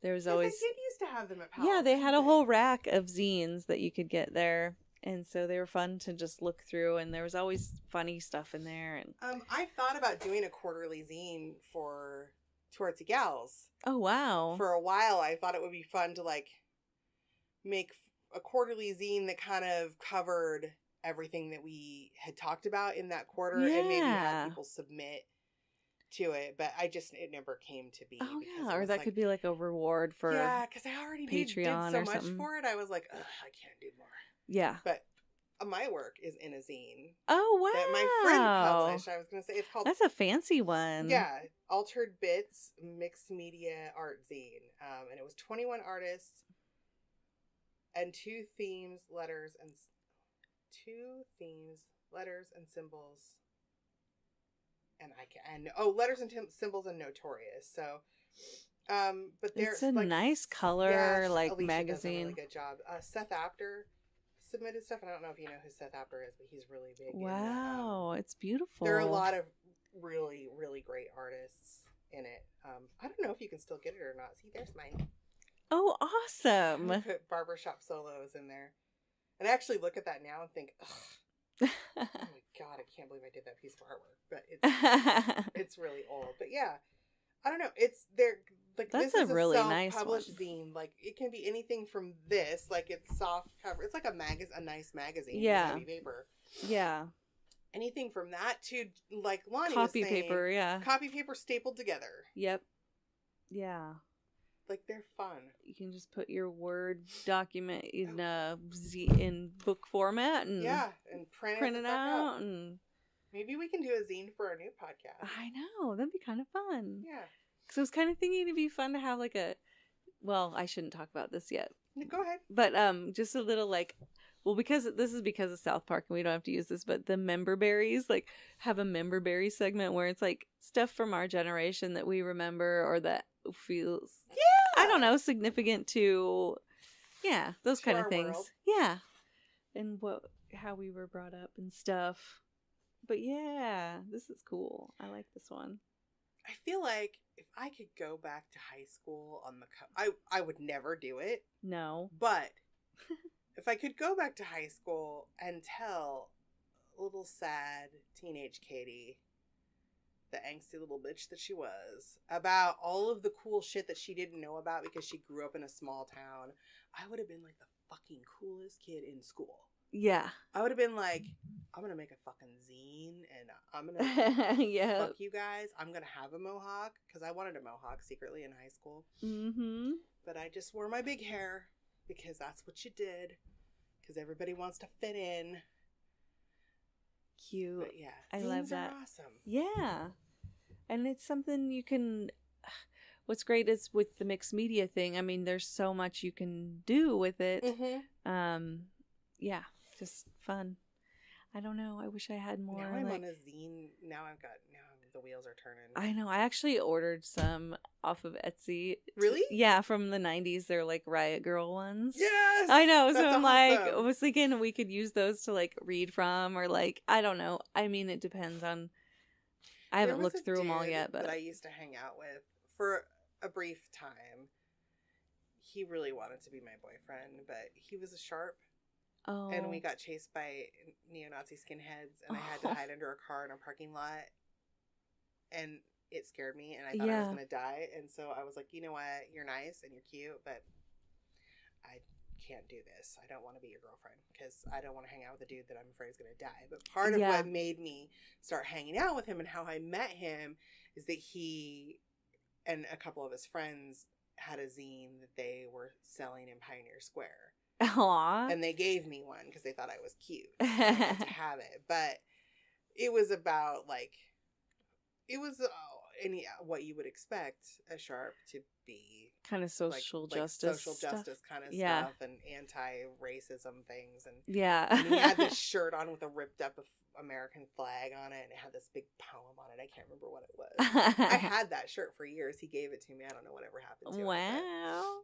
there was always. Yes, I did used to have them at Powell's. Yeah, they had a whole rack of zines that you could get there. And so they were fun to just look through, and there was always funny stuff in there. And I thought about doing a quarterly zine for Towardsy Gals. oh wow! For a while, I thought it would be fun to like make a quarterly zine that kind of covered everything that we had talked about in that quarter, and maybe have people submit to it. But it never came to be. Oh yeah, or that could be like a reward for because I already Patreon did or so much something. for it. I was like, ugh, I can't do more. Yeah. But my work is in a zine. Oh, wow. That my friend published. I was going to say, it's called... That's a fancy one. Yeah. Altered Bits Mixed Media Art Zine. And it was 21 artists and two themes, letters, and symbols. Letters and symbols and Notorious. So... but it's a nice color, Alicia magazine. Does a really good job. Seth Apter submitted stuff, and I don't know if you know who Seth Apter is, but he's really big. Wow, it's beautiful. There are a lot of really, really great artists in it. I don't know if you can still get it or not. See, there's mine. Oh, awesome! I put barbershop solos in there, and I actually look at that now and think, ugh. Oh my God, I can't believe I did that piece of artwork. But it's really old. But yeah, I don't know. Like, that's this is a really self-published nice one. zine. Like, it can be anything from this, like it's soft cover. It's like a nice magazine. Yeah. Heavy paper. Yeah. Anything from that to, like Lonnie copy was saying, paper. Yeah. Copy paper stapled together. Yep. Yeah. Like, they're fun. You can just put your Word document in in book format and and print it out. And maybe we can do a zine for our new podcast. I know, that'd be kind of fun. Yeah. Because I was kind of thinking it'd be fun to have like I shouldn't talk about this yet. Go ahead. But just a little because of South Park and we don't have to use this, but the member berries, like have a member berry segment where it's like stuff from our generation that we remember or that feels, I don't know, significant to, those kind of things. World. Yeah. And how we were brought up and stuff. But yeah, this is cool. I like this one. I feel like if I could go back to high school on the I would never do it. No. But if I could go back to high school and tell little sad teenage Katie, the angsty little bitch that she was, about all of the cool shit that she didn't know about because she grew up in a small town, I would have been like the fucking coolest kid in school. Yeah. I would have been like, I'm going to make a fucking zine and I'm going to fuck you guys. I'm going to have a mohawk because I wanted a mohawk secretly in high school. Mm-hmm. But I just wore my big hair because that's what you did because everybody wants to fit in. Cute. But yeah, I zines love that. are awesome. Yeah. And it's something you can... What's great is with the mixed media thing, I mean, there's so much you can do with it. Mm-hmm. Yeah, just fun. I don't know. I wish I had more. Now I'm on a zine. Now the wheels are turning. I know. I actually ordered some off of Etsy. Really? Yeah, from the 90s. They're like Riot Girl ones. Yes! I know. So I'm awesome. I was thinking we could use those to like read from or like, I don't know. I mean, it depends on. I haven't looked through them all yet, but. That I used to hang out with for a brief time. He really wanted to be my boyfriend, but he was a sharp. Oh. And we got chased by neo-Nazi skinheads, and I had to hide under a car in a parking lot. And it scared me, and I thought I was going to die. And so I was like, you know what? You're nice and you're cute, but I can't do this. I don't want to be your girlfriend because I don't want to hang out with a dude that I'm afraid is going to die. But part of what made me start hanging out with him and how I met him is that he and a couple of his friends had a zine that they were selling in Pioneer Square. Aww. And they gave me one because they thought I was cute. I had to have it. But it was about, like, it was what you would expect a Sharp to be. Kind of social justice. Social justice kind of Yeah. stuff and anti-racism things. And, Yeah. and he had this shirt on with a ripped up American flag on it, and it had this big poem on it. I can't remember what it was. I had that shirt for years. He gave it to me. I don't know whatever happened to it. Wow.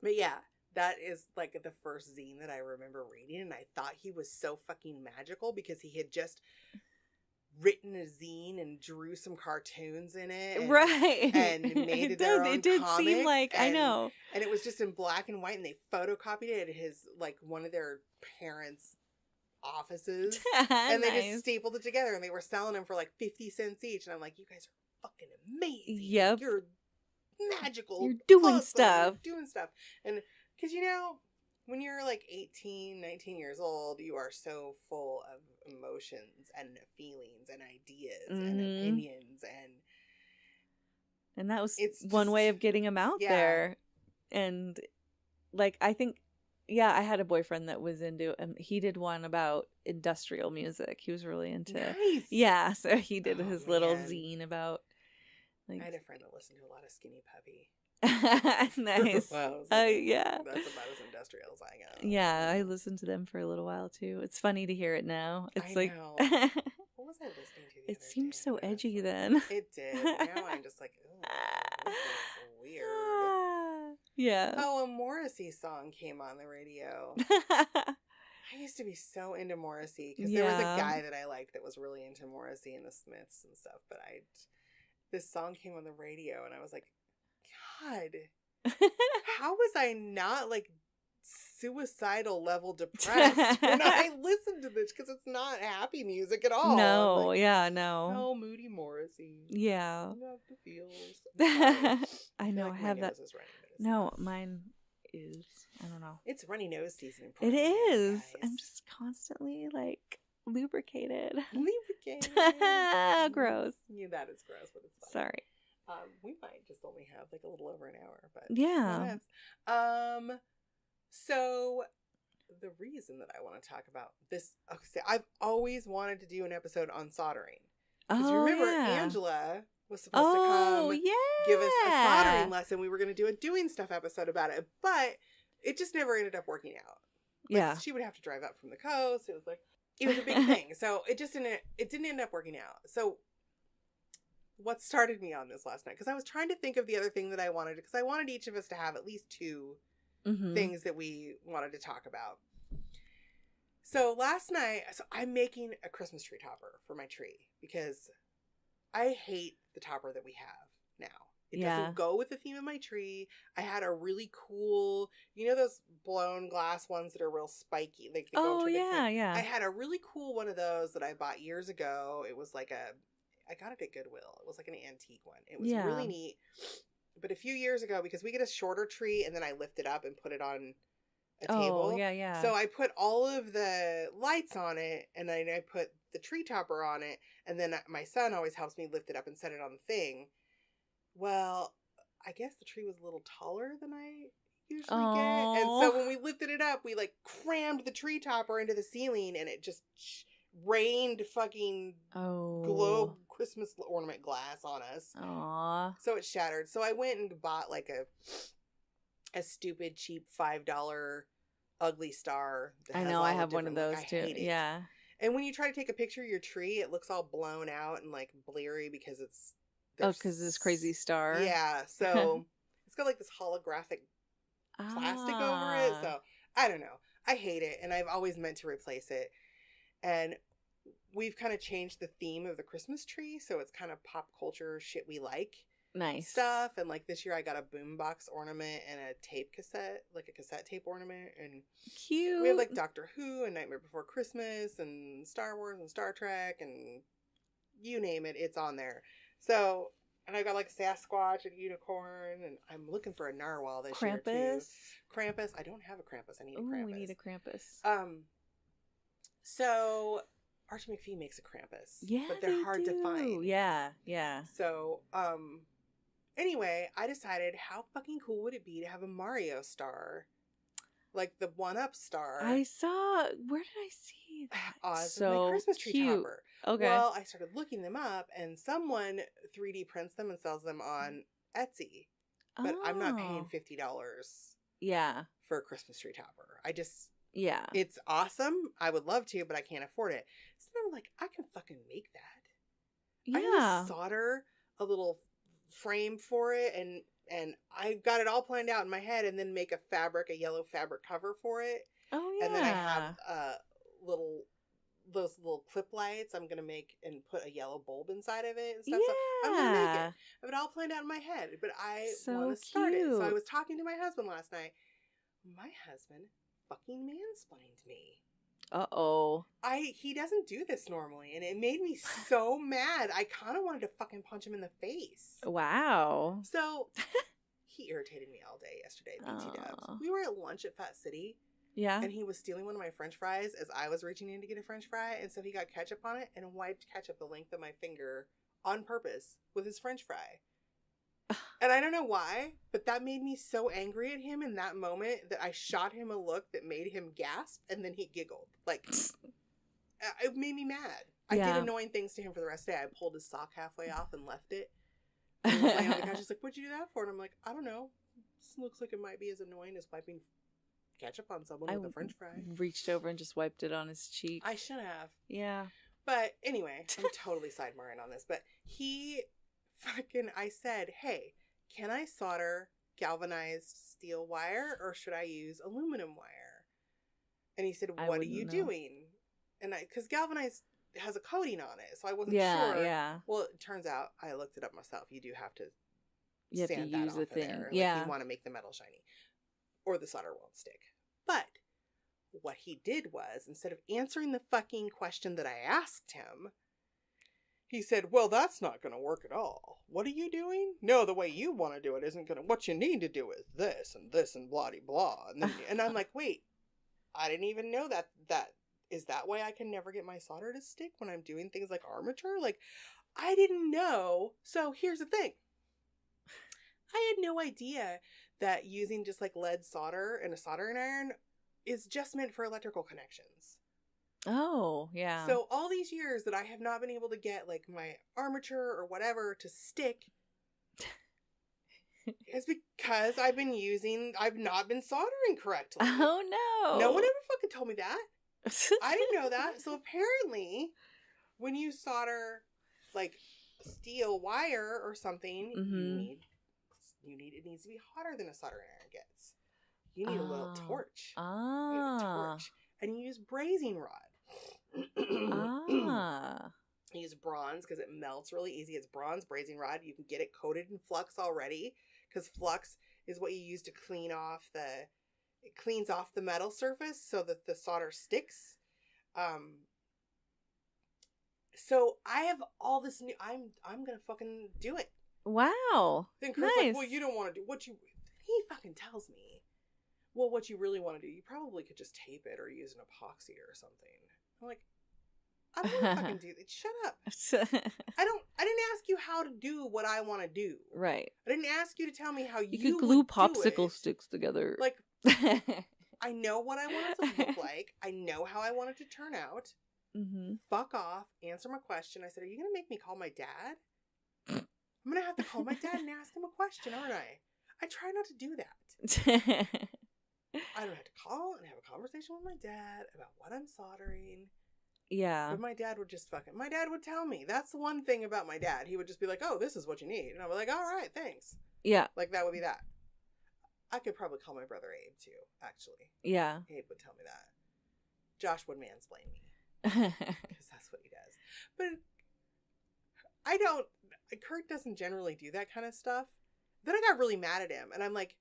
But yeah, that is like the first zine that I remember reading, and I thought he was so fucking magical because he had just written a zine and drew some cartoons in it, and, right? And made it their own. It did comics, seem like I know, and it was just in black and white, and they photocopied it at his one of their parents' offices, and they just stapled it together, and they were selling them for like 50 cents each, and I'm like, you guys are fucking amazing. Yep, you're magical. You're doing awesome. stuff. You're doing stuff, and because when you're like 18, 19 years old, you are so full of emotions and feelings and ideas and opinions, and that was it's one way of getting them out there. And like, I think, I had a boyfriend that was into, he did one about industrial music. He was really into, nice. So he did his little zine about, like, I had a friend that listened to a lot of Skinny Puppy. Nice. Wow, yeah. That's about as industrial as I go. Yeah, I listened to them for a little while too. It's funny to hear it now. It's I like, know. What was I listening to? It seemed so edgy then. It did. Now I'm just like, oh, this is weird. Yeah. Oh, a Morrissey song came on the radio. I used to be so into Morrissey because there was a guy that I liked that was really into Morrissey and the Smiths and stuff. But this song came on the radio, and I was like, God, how was I not like suicidal level depressed when I listened to this? Because it's not happy music at all. No, like, no. Oh, Moody Morrissey. Yeah. You have the feels. I know. Like I have that. No, mine is. I don't know. It's runny nose season. It is. Guys. I'm just constantly like lubricated. Lubricated. Gross. Yeah, that is gross, but it's fine. Sorry. We might just only have like a little over an hour, but yeah. So the reason that I want to talk about this, I've always wanted to do an episode on soldering. Because you remember Angela was supposed to come give us a soldering lesson. We were going to do a doing stuff episode about it, but it just never ended up working out. Like, she would have to drive up from the coast. It was a big thing. So it didn't end up working out. So what started me on this last night, because I was trying to think of the other thing that I wanted, because I wanted each of us to have at least two things that we wanted to talk about. So last night, I'm making a Christmas tree topper for my tree because I hate the topper that we have now. It doesn't go with the theme of my tree. I had a really cool, those blown glass ones that are real spiky. Like they go yeah. I had a really cool one of those that I bought years ago. It was like I got it at Goodwill. It was like an antique one. It was really neat. But a few years ago, because we get a shorter tree and then I lift it up and put it on a table. Yeah. So I put all of the lights on it, and then I put the tree topper on it, and then my son always helps me lift it up and set it on the thing. Well, I guess the tree was a little taller than I usually get. And so when we lifted it up, we like crammed the tree topper into the ceiling, and it just rained fucking globe Christmas ornament glass on us. Aww. So it shattered. So I went and bought like a stupid cheap $5 ugly star. I know, I have one of those too. Yeah. And when you try to take a picture of your tree, it looks all blown out and like bleary because it's because this crazy star. Yeah. So it's got like this holographic plastic over it. So I don't know. I hate it, and I've always meant to replace it. And we've kind of changed the theme of the Christmas tree, so it's kind of pop culture shit we like. Nice stuff. And like this year I got a boombox ornament and a tape cassette, like a cassette tape ornament. And cute. We have like Doctor Who and Nightmare Before Christmas and Star Wars and Star Trek and you name it, it's on there. So And I got like Sasquatch and unicorn, and I'm looking for a narwhal this year too. Krampus. Krampus. I don't have a Krampus. I need a Ooh, Krampus. we need a Krampus. So Archie McPhee makes a Krampus. Yeah, but they're hard to find. Yeah, yeah. So, anyway, I decided how fucking cool would it be to have a Mario star, like the 1-Up star. I saw. Where did I see that? Oz So my Christmas tree cute. topper. Okay. Well, I started looking them up, and someone 3D prints them and sells them on Etsy. But I'm not paying $50 Yeah. for a Christmas tree topper. Yeah. It's awesome. I would love to, but I can't afford it. So I'm like, I can fucking make that. I Yeah. can solder a little frame for it, and I got it all planned out in my head, and then make a yellow fabric cover for it. Oh yeah. And then I have those little clip lights I'm gonna make and put a yellow bulb inside of it and stuff. So I'm gonna make it. I have it all planned out in my head, but I want to start it. So I was talking to my husband last night. My husband fucking mansplained me. Uh-oh. He doesn't do this normally, and it made me so mad. I kind of wanted to fucking punch him in the face. Wow. So he irritated me all day yesterday, BT Dubs. We were at lunch at Fat City. Yeah. And he was stealing one of my french fries as I was reaching in to get a french fry. And so he got ketchup on it and wiped ketchup the length of my finger on purpose with his french fry. And I don't know why, but that made me so angry at him in that moment that I shot him a look that made him gasp, and then he giggled. Like, it made me mad. I did annoying things to him for the rest of the day. I pulled his sock halfway off and left it. And he was laying on the couch. He's like, what'd you do that for? And I'm like, I don't know. This looks like it might be as annoying as wiping ketchup on someone with a french fry. Reached over and just wiped it on his cheek. I should have. Yeah. But anyway, I'm totally sidemarring on this. But I said, hey, can I solder galvanized steel wire or should I use aluminum wire? And he said, what are you doing? And because galvanized has a coating on it, so I wasn't sure. Yeah. Well, it turns out I looked it up myself. You do have to sand that off of there. Like, you want to make the metal shiny, or the solder won't stick. But what he did was, instead of answering the fucking question that I asked him, he said, well, that's not going to work at all. What are you doing? No, the way you want to do it isn't going to. What you need to do is this and blah-de-blah. And I'm like, wait, I didn't even know that. Is that why I can never get my solder to stick when I'm doing things like armature? Like, I didn't know. So here's the thing. I had no idea that using just like lead solder and a soldering iron is just meant for electrical connections. Oh, yeah. So all these years that I have not been able to get like my armature or whatever to stick is because I've not been soldering correctly. Oh no. No one ever fucking told me that. I didn't know that. So apparently when you solder like steel wire or something, it needs to be hotter than a soldering iron gets. You need a little torch. And you use brazing rod. You use bronze because it melts really easy. It's bronze brazing rod. You can get it coated in flux already, because flux is what you use to it cleans off the metal surface so that the solder sticks. So I have all this new. I'm gonna fucking do it. Wow. Then Kurt's like, well, you don't want to do what you. He fucking tells me, well, what you really want to do, you probably could just tape it or use an epoxy or something. I'm like, I don't want to fucking do that. Shut up. I didn't ask you how to do what I want to do. Right. I didn't ask you to tell me how you could glue would popsicle sticks together. Like, I know what I want it to look like. I know how I want it to turn out. Mm-hmm. Fuck off. Answer my question. I said, are you going to make me call my dad? I'm going to have to call my dad and ask him a question, aren't I? I try not to do that. I don't have to call and have a conversation with my dad about what I'm soldering. Yeah. But my dad would my dad would tell me. That's the one thing about my dad. He would just be like, oh, this is what you need. And I was like, all right, thanks. Yeah. Like, that would be that. I could probably call my brother Abe, too, actually. Yeah. Abe would tell me that. Josh would mansplain me. Because that's what he does. But Kurt doesn't generally do that kind of stuff. Then I got really mad at him. And I'm like,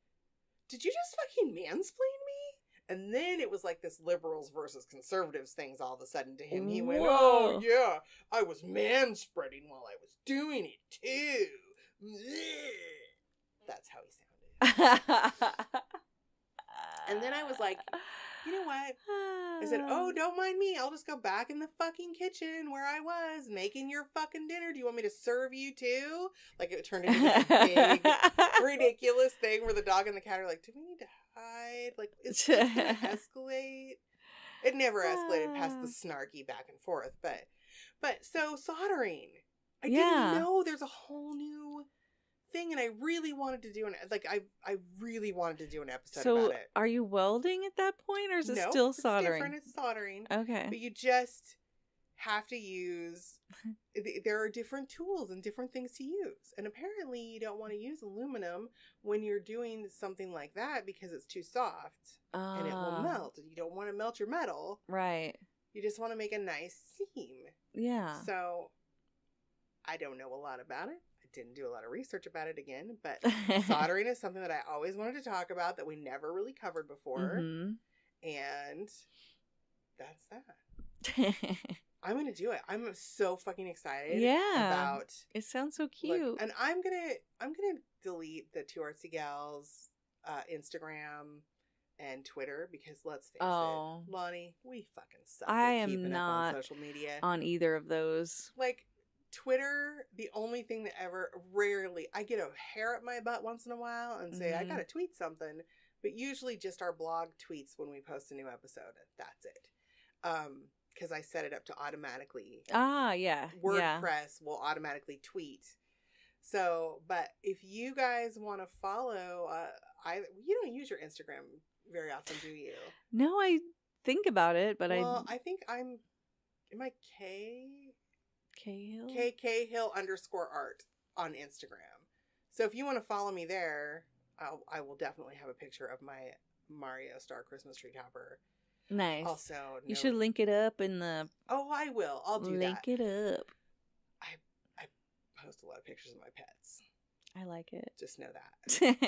did you just fucking mansplain me? And then it was like this liberals versus conservatives things all of a sudden to him. He went, oh, yeah, I was manspreading while I was doing it, too. That's how he sounded. And then I was like, you know what? I said, oh, don't mind me. I'll just go back in the fucking kitchen where I was making your fucking dinner. Do you want me to serve you too? Like, it turned into this big, ridiculous thing where the dog and the cat are like, do we need to hide? Like, is this going to escalate? It never escalated past the snarky back and forth. But so soldering. I didn't know there's a whole new thing, and I really wanted to do I really wanted to do an episode about it. Are you welding at that point, or is it No, still soldering? It's different. It's soldering. Okay. But you just have to use, there are different tools and different things to use. And apparently you don't want to use aluminum when you're doing something like that because it's too soft and it will melt. You don't want to melt your metal. Right. You just want to make a nice seam. Yeah. So I don't know a lot about it. Didn't do a lot of research about it again, but soldering is something that I always wanted to talk about that we never really covered before. Mm-hmm. And that's that. I'm going to do it. I'm so fucking excited about it. Sounds so cute. Look, and I'm going to delete the Two Artsy Gals Instagram and Twitter because let's face it, Lonnie, we fucking suck at keeping up on social media. On either of those. Like, Twitter, the only thing that rarely, I get a hair up my butt once in a while and say, I gotta tweet something, but usually just our blog tweets when we post a new episode. That's it. Because I set it up to automatically. WordPress will automatically tweet. So, but if you guys want to follow, you don't use your Instagram very often, do you? No, I think about it, but I think am I K-Hill? KK_art on Instagram. So if you want to follow me there, I will definitely have a picture of my Mario Star Christmas tree topper. Nice. Also, you should link it up in the... Oh, I will. I'll do link that. Link it up. I post a lot of pictures of my pets. I like it. Just know that.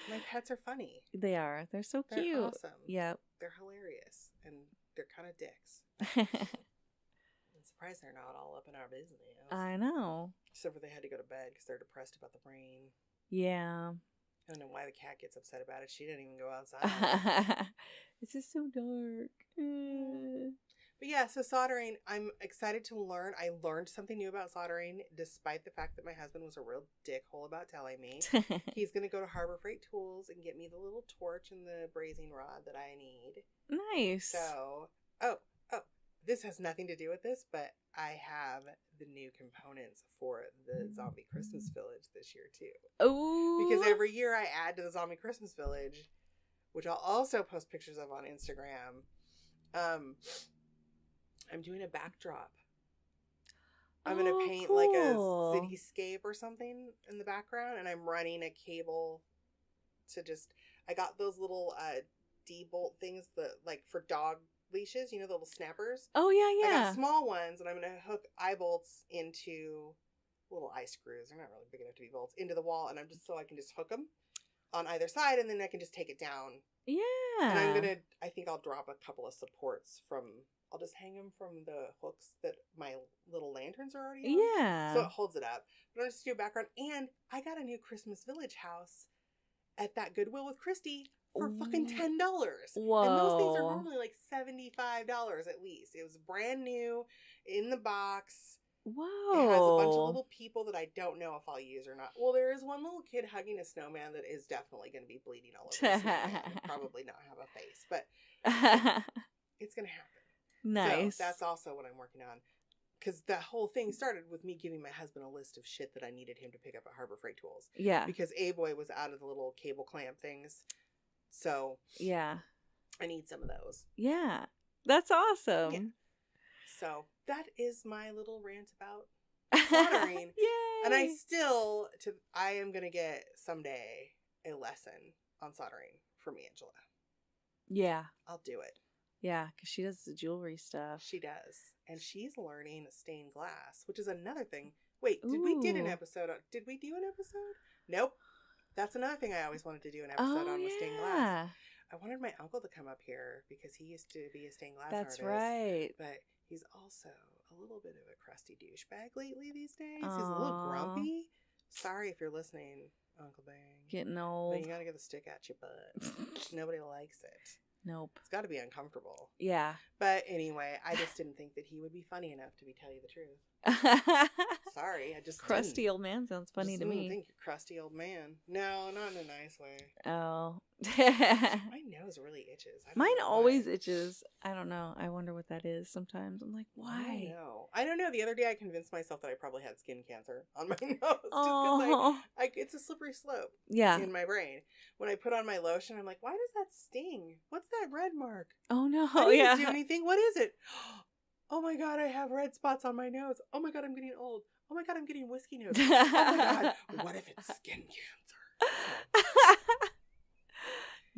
My pets are funny. They are. They're so cute. They're awesome. Yep. They're hilarious. And they're kind of dicks. Surprised they're not all up in our business. I know. Except for they had to go to bed because they're depressed about the rain. Yeah. I don't know why the cat gets upset about it. She didn't even go outside. It's just so dark. But yeah, so soldering, I'm excited to learn. I learned something new about soldering, despite the fact that my husband was a real dickhole about telling me. He's going to go to Harbor Freight Tools and get me the little torch and the brazing rod that I need. Nice. So, this has nothing to do with this, but I have the new components for the Zombie Christmas Village this year, too. Oh! Because every year I add to the Zombie Christmas Village, which I'll also post pictures of on Instagram. I'm doing a backdrop. I'm going to paint like a cityscape or something in the background, and I'm running a cable to I got those little D-bolt things that, like, for dog leashes, you know, the little snappers. Oh, yeah. I got small ones, and I'm going to hook eye bolts into little eye screws. They're not really big enough to be bolts, into the wall, and I can just hook them on either side, and then I can just take it down. Yeah. And I think I'll drop a couple of supports I'll just hang them from the hooks that my little lanterns are already on. Yeah. So it holds it up. But I'll just do a background. And I got a new Christmas Village house at that Goodwill with Christy for fucking $10. Whoa. And those things are normally like $75 at least. It was brand new in the box. Whoa. It has a bunch of little people that I don't know if I'll use or not. Well, there is one little kid hugging a snowman that is definitely going to be bleeding all over the snowman and probably not have a face. But it's going to happen. Nice. So that's also what I'm working on. Because the whole thing started with me giving my husband a list of shit that I needed him to pick up at Harbor Freight Tools. Yeah. Because A-Boy was out of the little cable clamp things. So. Yeah. I need some of those. Yeah. That's awesome. Yeah. So that is my little rant about soldering. Yay. And I am going to get someday a lesson on soldering from Angela. Yeah. I'll do it. Yeah, because she does the jewelry stuff. She does. And she's learning stained glass, which is another thing. Wait, did we do an episode? Nope. That's another thing I always wanted to do an episode on with stained glass. I wanted my uncle to come up here because he used to be a stained glass artist. That's right. But he's also a little bit of a crusty douchebag lately these days. Aww. He's a little grumpy. Sorry if you're listening, Uncle Bang. Getting But old. you gotta get the stick at your butt. Nobody likes it. Nope. It's gotta be uncomfortable. Yeah. But anyway, I just didn't think that he would be funny enough to tell you the truth. Sorry, I just Crusty didn't. old man sounds funny Just to didn't me. think you're crusty old man. No, not in a nice way. Oh. My nose really itches. I don't Mine know always why. itches. I don't know. I wonder what that is sometimes. I'm like, why? I don't know. The other day I convinced myself that I probably had skin cancer on my nose. Just because Oh. it's a slippery slope Yeah. in my brain. When I put on my lotion, I'm like, why does that sting? What's that red mark? Oh no. I didn't Yeah. do anything. What is it? Oh my God, I have red spots on my nose. Oh my God, I'm getting old. Oh my God, I'm getting whiskey nose. Oh my God, what if it's skin cancer?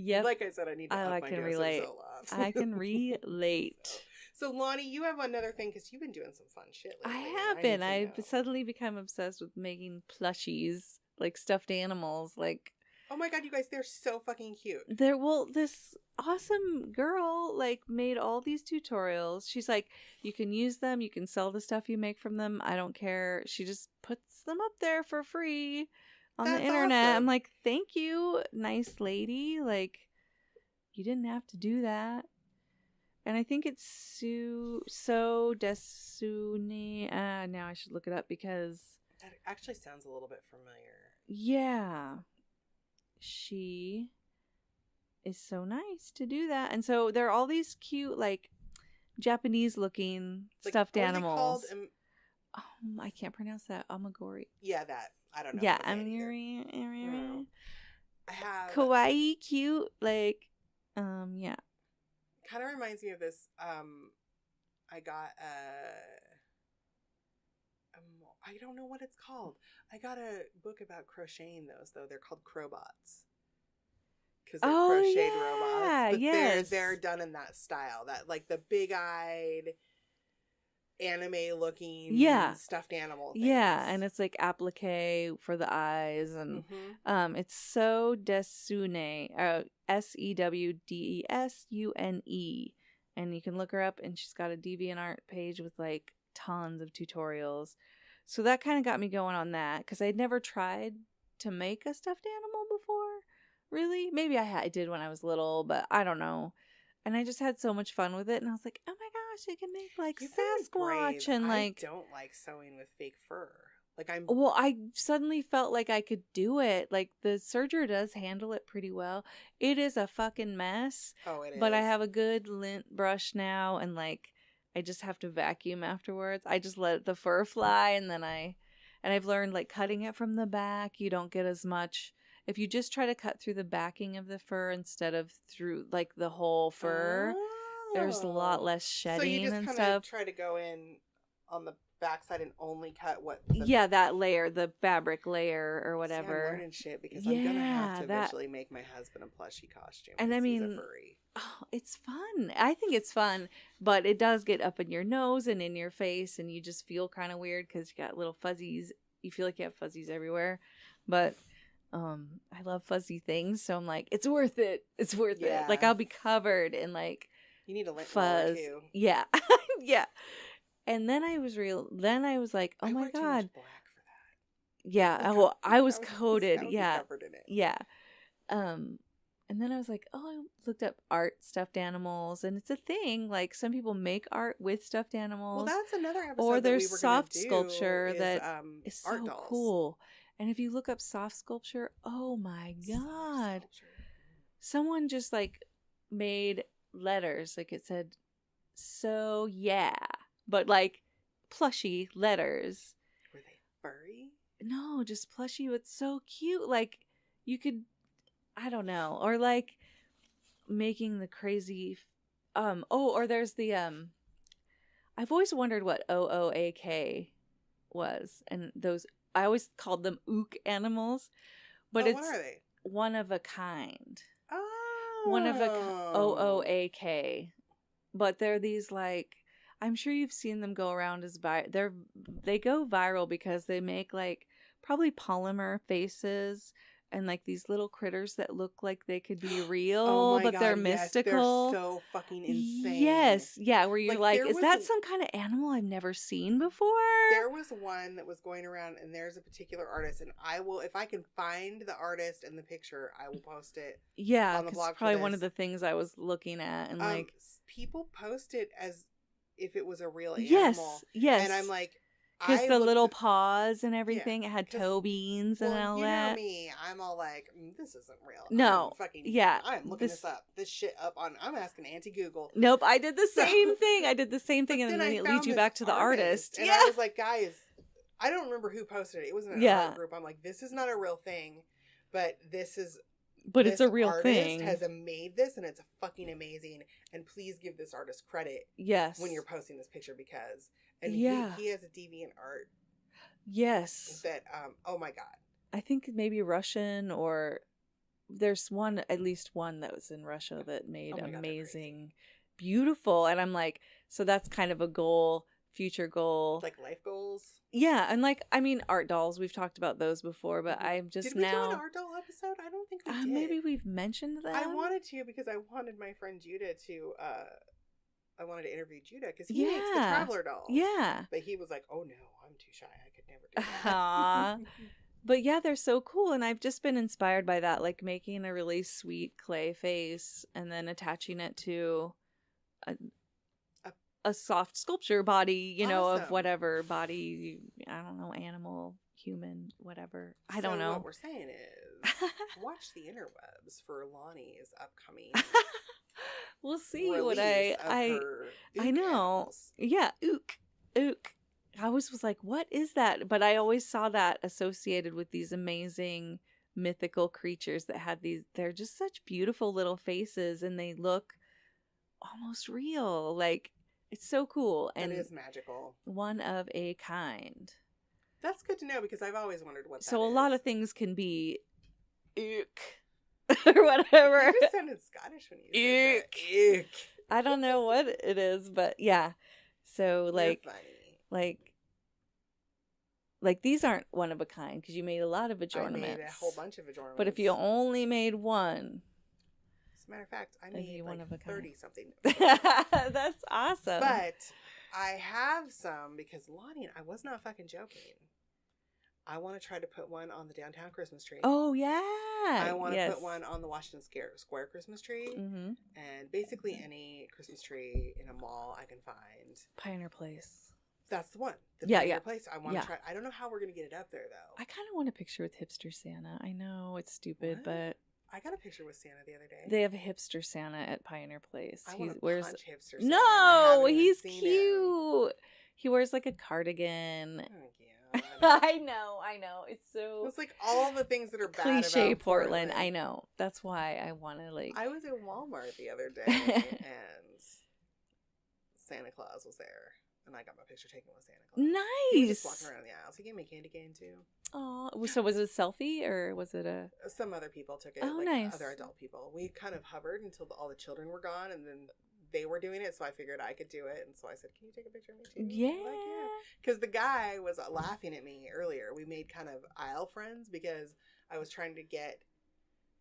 Yep. Like I said, I need to up my can dose relate. of Zoloft. I can relate. So Lonnie, you have another thing because you've been doing some fun shit lately. I and have need been. to I've know. suddenly become obsessed with making plushies, like stuffed animals. Like Oh my God, you guys, they're so fucking cute. this awesome girl like made all these tutorials. She's like, you can use them, you can sell the stuff you make from them. I don't care. She just puts them up there for free on That's the internet. awesome. I'm like, thank you, nice lady. Like, you didn't have to do that. And I think it's So Desune. Now I should look it up because That actually sounds a little bit familiar. yeah, she is so nice to do that. And so there are all these cute, like, Japanese looking Like, stuffed what are they animals. called? I can't pronounce that. Amagori. Yeah, that. I don't know. Yeah, how to say it either. amagori. I have. Kawaii, cute, like, yeah. Kind of reminds me of this. I got I don't know what it's called. I got a book about crocheting those though. They're called Crowbots. Because they're crocheted robots. But yes. they're done in that style. That like the big-eyed anime looking stuffed animal things. Yeah, and it's like applique for the eyes and it's So Desune, SEWDESUNE. And you can look her up and she's got a DeviantArt page with like tons of tutorials. So that kind of got me going on that because I'd never tried to make a stuffed animal before. Really? Maybe I did when I was little, but I don't know. And I just had so much fun with it. And I was like, oh my gosh, I can make like Sasquatch and like... I don't like sewing with fake fur. Well, I suddenly felt like I could do it. Like the serger does handle it pretty well. It is a fucking mess. Oh, it is. But I have a good lint brush now and like I just have to vacuum afterwards. I just let the fur fly and then I've learned like cutting it from the back, you don't get as much. If you just try to cut through the backing of the fur instead of through like the whole fur, there's a lot less shedding and stuff. So you just kind of try to go in on the backside and only cut what? That layer, the fabric layer or whatever. See, I'm learning shit because I'm gonna have to eventually make my husband a plushie costume. And I mean, he's a furry. Oh, it's fun. I think it's fun, but it does get up in your nose and in your face, and you just feel kind of weird because you got little fuzzies. You feel like you have fuzzies everywhere, but I love fuzzy things, so I'm like, it's worth it. It's worth it. Like I'll be covered in like you need a lint fuzz. Too. Yeah, yeah. And then I was like, oh my God. Too much black for that. Yeah. Well, I was coated. Yeah. Covered in it. Yeah. And then I was like, oh, I looked up art stuffed animals, and it's a thing. Like some people make art with stuffed animals. Well, that's another episode. Or there's that we were soft do sculpture is, that is so art dolls. cool. And if you look up soft sculpture, oh my God. Someone just like made letters. Like it said, so yeah. But like plushy letters. Were they furry? No, just plushy. It's so cute. Like you could, I don't know. Or like making the crazy, or there's the, I've always wondered what OOAK was. And those, I always called them ook animals. But it's what are they? one of a kind. Oh. One of a OOAK. But they're these like, I'm sure you've seen them go around as they go viral because they make like probably polymer faces and like these little critters that look like they could be real, Oh my but God, they're yes, mystical. they're so fucking insane. Yes, yeah, where you're like, there is was that some kind of animal I've never seen before? There was one that was going around, and there's a particular artist, and I will, if I can find the artist and the picture, I will post it. Yeah, on the blog it's probably for one of this. the things I was looking at, and like, People post it as if it was a real animal. yes, yes, And I'm like, because the little at, paws and everything, it had 'cause- toe beans and all you that. know me, I'm all like, this isn't real. No, yeah, I'm looking this up. This shit up on. I'm asking Auntie Google. Nope, I did the same thing. I did the same thing, But and then then I it found leads you this back to the artist. and Yeah, I was like, guys, I don't remember who posted it. It wasn't an art group. I'm like, this is not a real thing, but this is. but it's a This real artist thing. has made this, and it's fucking amazing. And please give this artist credit Yes, when you're posting this picture, because he has a deviant art. Yes, That oh my God. I think maybe Russian, or there's one, at least one that was in Russia that made Oh my God, amazing, beautiful, and I'm like, so that's kind of a goal, future goal, Like life goals. yeah, and like, I mean, art dolls, we've talked about those before, but I'm just Did we do now, an art doll episode? I don't think we did. maybe we've mentioned that. I wanted to, because I wanted my friend Judah to I wanted to interview Judah because he makes the Traveler dolls. Yeah. But he was like, oh no, I'm too shy. I could never do Aw. that. But yeah, they're so cool, and I've just been inspired by that, like making a really sweet clay face and then attaching it to a soft sculpture body, you know, of Awesome. whatever body, I don't know, animal, human, whatever. I don't know. What we're saying is, watch the interwebs for Lonnie's upcoming We'll see release what of I her I ook know. animals. Yeah, ook. I always was like, what is that? But I always saw that associated with these amazing mythical creatures that had they're just such beautiful little faces, and they look almost real. Like, it's so cool. And It is magical. one of a kind. That's good to know, because I've always wondered what that So a is. lot of things can be or whatever. You just sounded Scottish when you said that. Eek. I don't know what it is, but yeah. So like, You're funny. like these aren't one of a kind because you made a lot of adornments. I made a whole bunch of adornments. But if you only made one, as a matter of fact, I That'd be made one like of a kind. 30 something. that's awesome. But I have some, because Lonnie, I was not fucking joking. I want to try to put one on the downtown Christmas tree. Oh yeah, I want to put one on the Washington Square Christmas tree, Mm-hmm. and basically any Christmas tree in a mall I can find. Pioneer Place. That's the one. The Yeah, Pioneer yeah. Place. I want to try. I don't know how we're gonna get it up there though. I kind of want a picture with hipster Santa. I know it's stupid, What? but I got a picture with Santa the other day. they have a hipster Santa at Pioneer Place. I He want to wears punch hipster Santa. I no, haven't even he's seen him. cute. He wears like a cardigan. Oh, yeah. I know. It's so It's like all the things that are bad cliche about Portland. I know. That's why I want to like. I was in Walmart the other day and Santa Claus was there, and I got my picture taken with Santa Claus. He was just Nice. walking around the aisles. He gave me a candy cane too. Oh, so was it a selfie or was it a? Some other people took it. Oh, like nice. Other adult people. We kind of hovered until all the children were gone, and then they were doing it. So I figured I could do it, and so I said, "Can you take a picture of me too?" Yeah. Like, yeah. Because the guy was laughing at me earlier. We made kind of aisle friends because I was trying to get.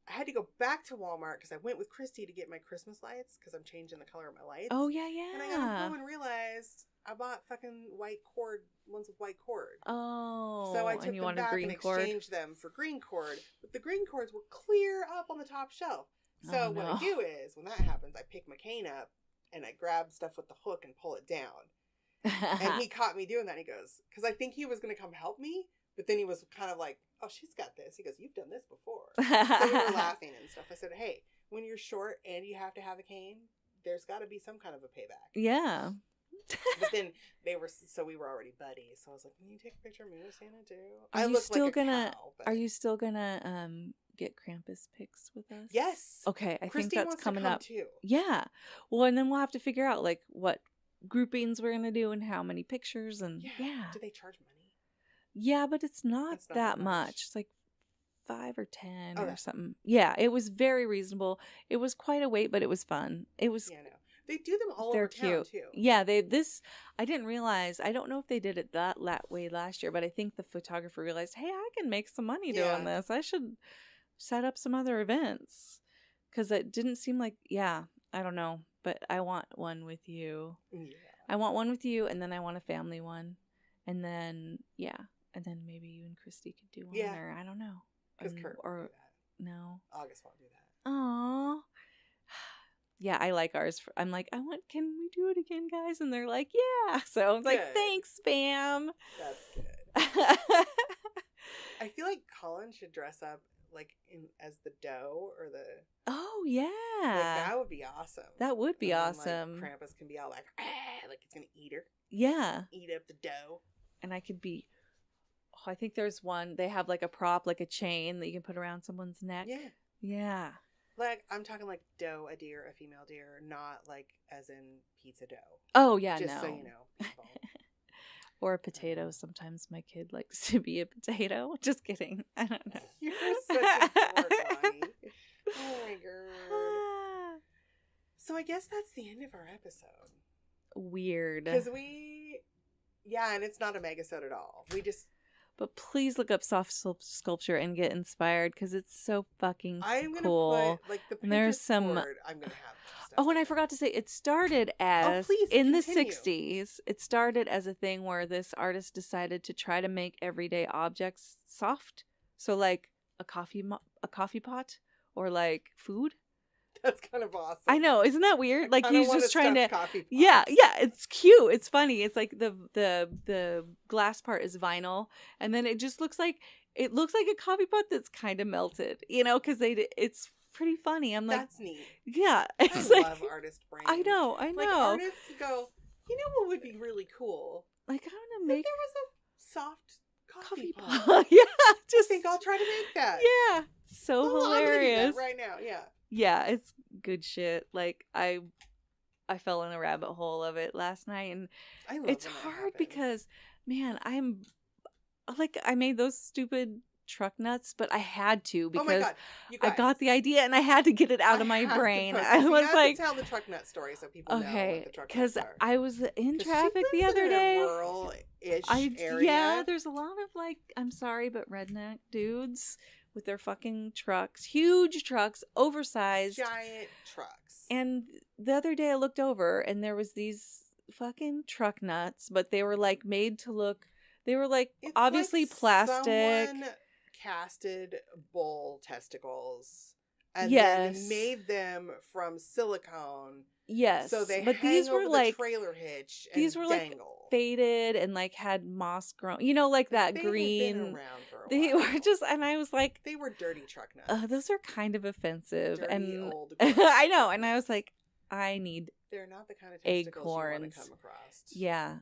I had to go back to Walmart because I went with Christy to get my Christmas lights because I'm changing the color of my lights. Oh yeah. And I got home and realized I bought fucking white cord, ones with white cord. Oh. So I took and you them wanted back green and cord. exchanged them for green cord. But the green cords were clear up on the top shelf. So Oh, what no. I do is, when that happens, I pick my cane up and I grab stuff with the hook and pull it down. And he caught me doing that. And he goes, because I think he was going to come help me. But then he was kind of like, oh, she's got this. He goes, you've done this before. So we were laughing and stuff. I said, hey, when you're short and you have to have a cane, there's got to be some kind of a payback. Yeah. But then we were already buddies. So I was like, can you take a picture of me with Santa too? Are I you look still like a gonna? cow, Are you still gonna get Krampus pics with us? Yes. Okay, I Christy think that's wants coming to come up. too. Yeah. Well, and then we'll have to figure out like what groupings we're gonna do and how many pictures and yeah. Do they charge money? Yeah, but it's not It's not that that much. much. It's like 5 or 10 Oh, or that's- something. Yeah, it was very reasonable. It was quite a wait, but it was fun. It was. Yeah, no. They do them all They're over town cute. too. Yeah, I didn't realize. I don't know if they did it that way last year, but I think the photographer realized, hey, I can make some money Yeah. doing this. I should set up some other events. Because it didn't seem like, I don't know. But I want one with you. Yeah. I want one with you, and then I want a family one. And then, and then maybe you and Christy could do one. Yeah. Or I don't know. Because Kurt won't do that. No. August won't do that. Aww. Yeah, I like ours. I'm like, can we do it again, guys? And they're like, yeah. So I'm like, thanks, Spam. That's good. I feel like Colin should dress up like as the doe or the. Oh yeah, like, that would be awesome. That would be and awesome. Then, like, Krampus can be all like he's gonna eat her. Yeah, eat up the doe. And I could be. Oh, I think there's one. They have like a prop, like a chain that you can put around someone's neck. Yeah. Yeah. Like I'm talking like doe, a deer, a female deer, not like as in pizza dough. Oh yeah, just no. so you know, people. Or a potato. Sometimes my kid likes to be a potato. Just kidding. I don't know. You're such a dork, Bonnie. Oh my god. So I guess that's the end of our episode. Weird. Because and it's not a Megasode at all. But please look up soft sculpture and get inspired because it's so fucking I'm gonna cool. put like the And there's Pinterest some. board, I'm gonna have. Oh, and I forgot to say, it started as please, in continue. the 60s. It started as a thing where this artist decided to try to make everyday objects soft. So like a coffee pot or like food. That's kind of awesome. I know, isn't that weird? Like he's just trying to. Yeah, it's cute. It's funny. It's like the glass part is vinyl, and then it just looks like a coffee pot that's kind of melted. You know, because it's pretty funny. I'm like, that's neat. Yeah, it's I love artist brain. I know. Like artists go, you know what would be really cool? Like I want to make. If there was a soft coffee pot. Yeah, I think I'll try to make that. Yeah, so hilarious. I'm gonna do that right now. Yeah. Yeah, it's good shit. Like I fell in a rabbit hole of it last night, and it's hard because, man, I made those stupid truck nuts, but I had to because oh my God. You guys, I got the idea and I had to get it out of my brain. I was like, tell the truck nut story so people know what the truck because nuts are. I was in traffic the other day. Rural-ish area. Yeah, there's a lot of like, I'm sorry, but redneck dudes with their fucking trucks, huge trucks, oversized, giant trucks. And the other day I looked over and there was these fucking truck nuts, but they were like made to look. They were like it's obviously like plastic. Someone casted bull testicles and yes. then made them from silicone. Yes, so they but hang these over were the like trailer hitch. These and were dangle. like faded and like had moss grown. You know, like that they green. Had been around for a they while. were just, and I was like, they were dirty truck nuts. Those are kind of offensive, dirty, and old I know. And I was like, I need. They're not the kind of testicles you want to come across. Yeah,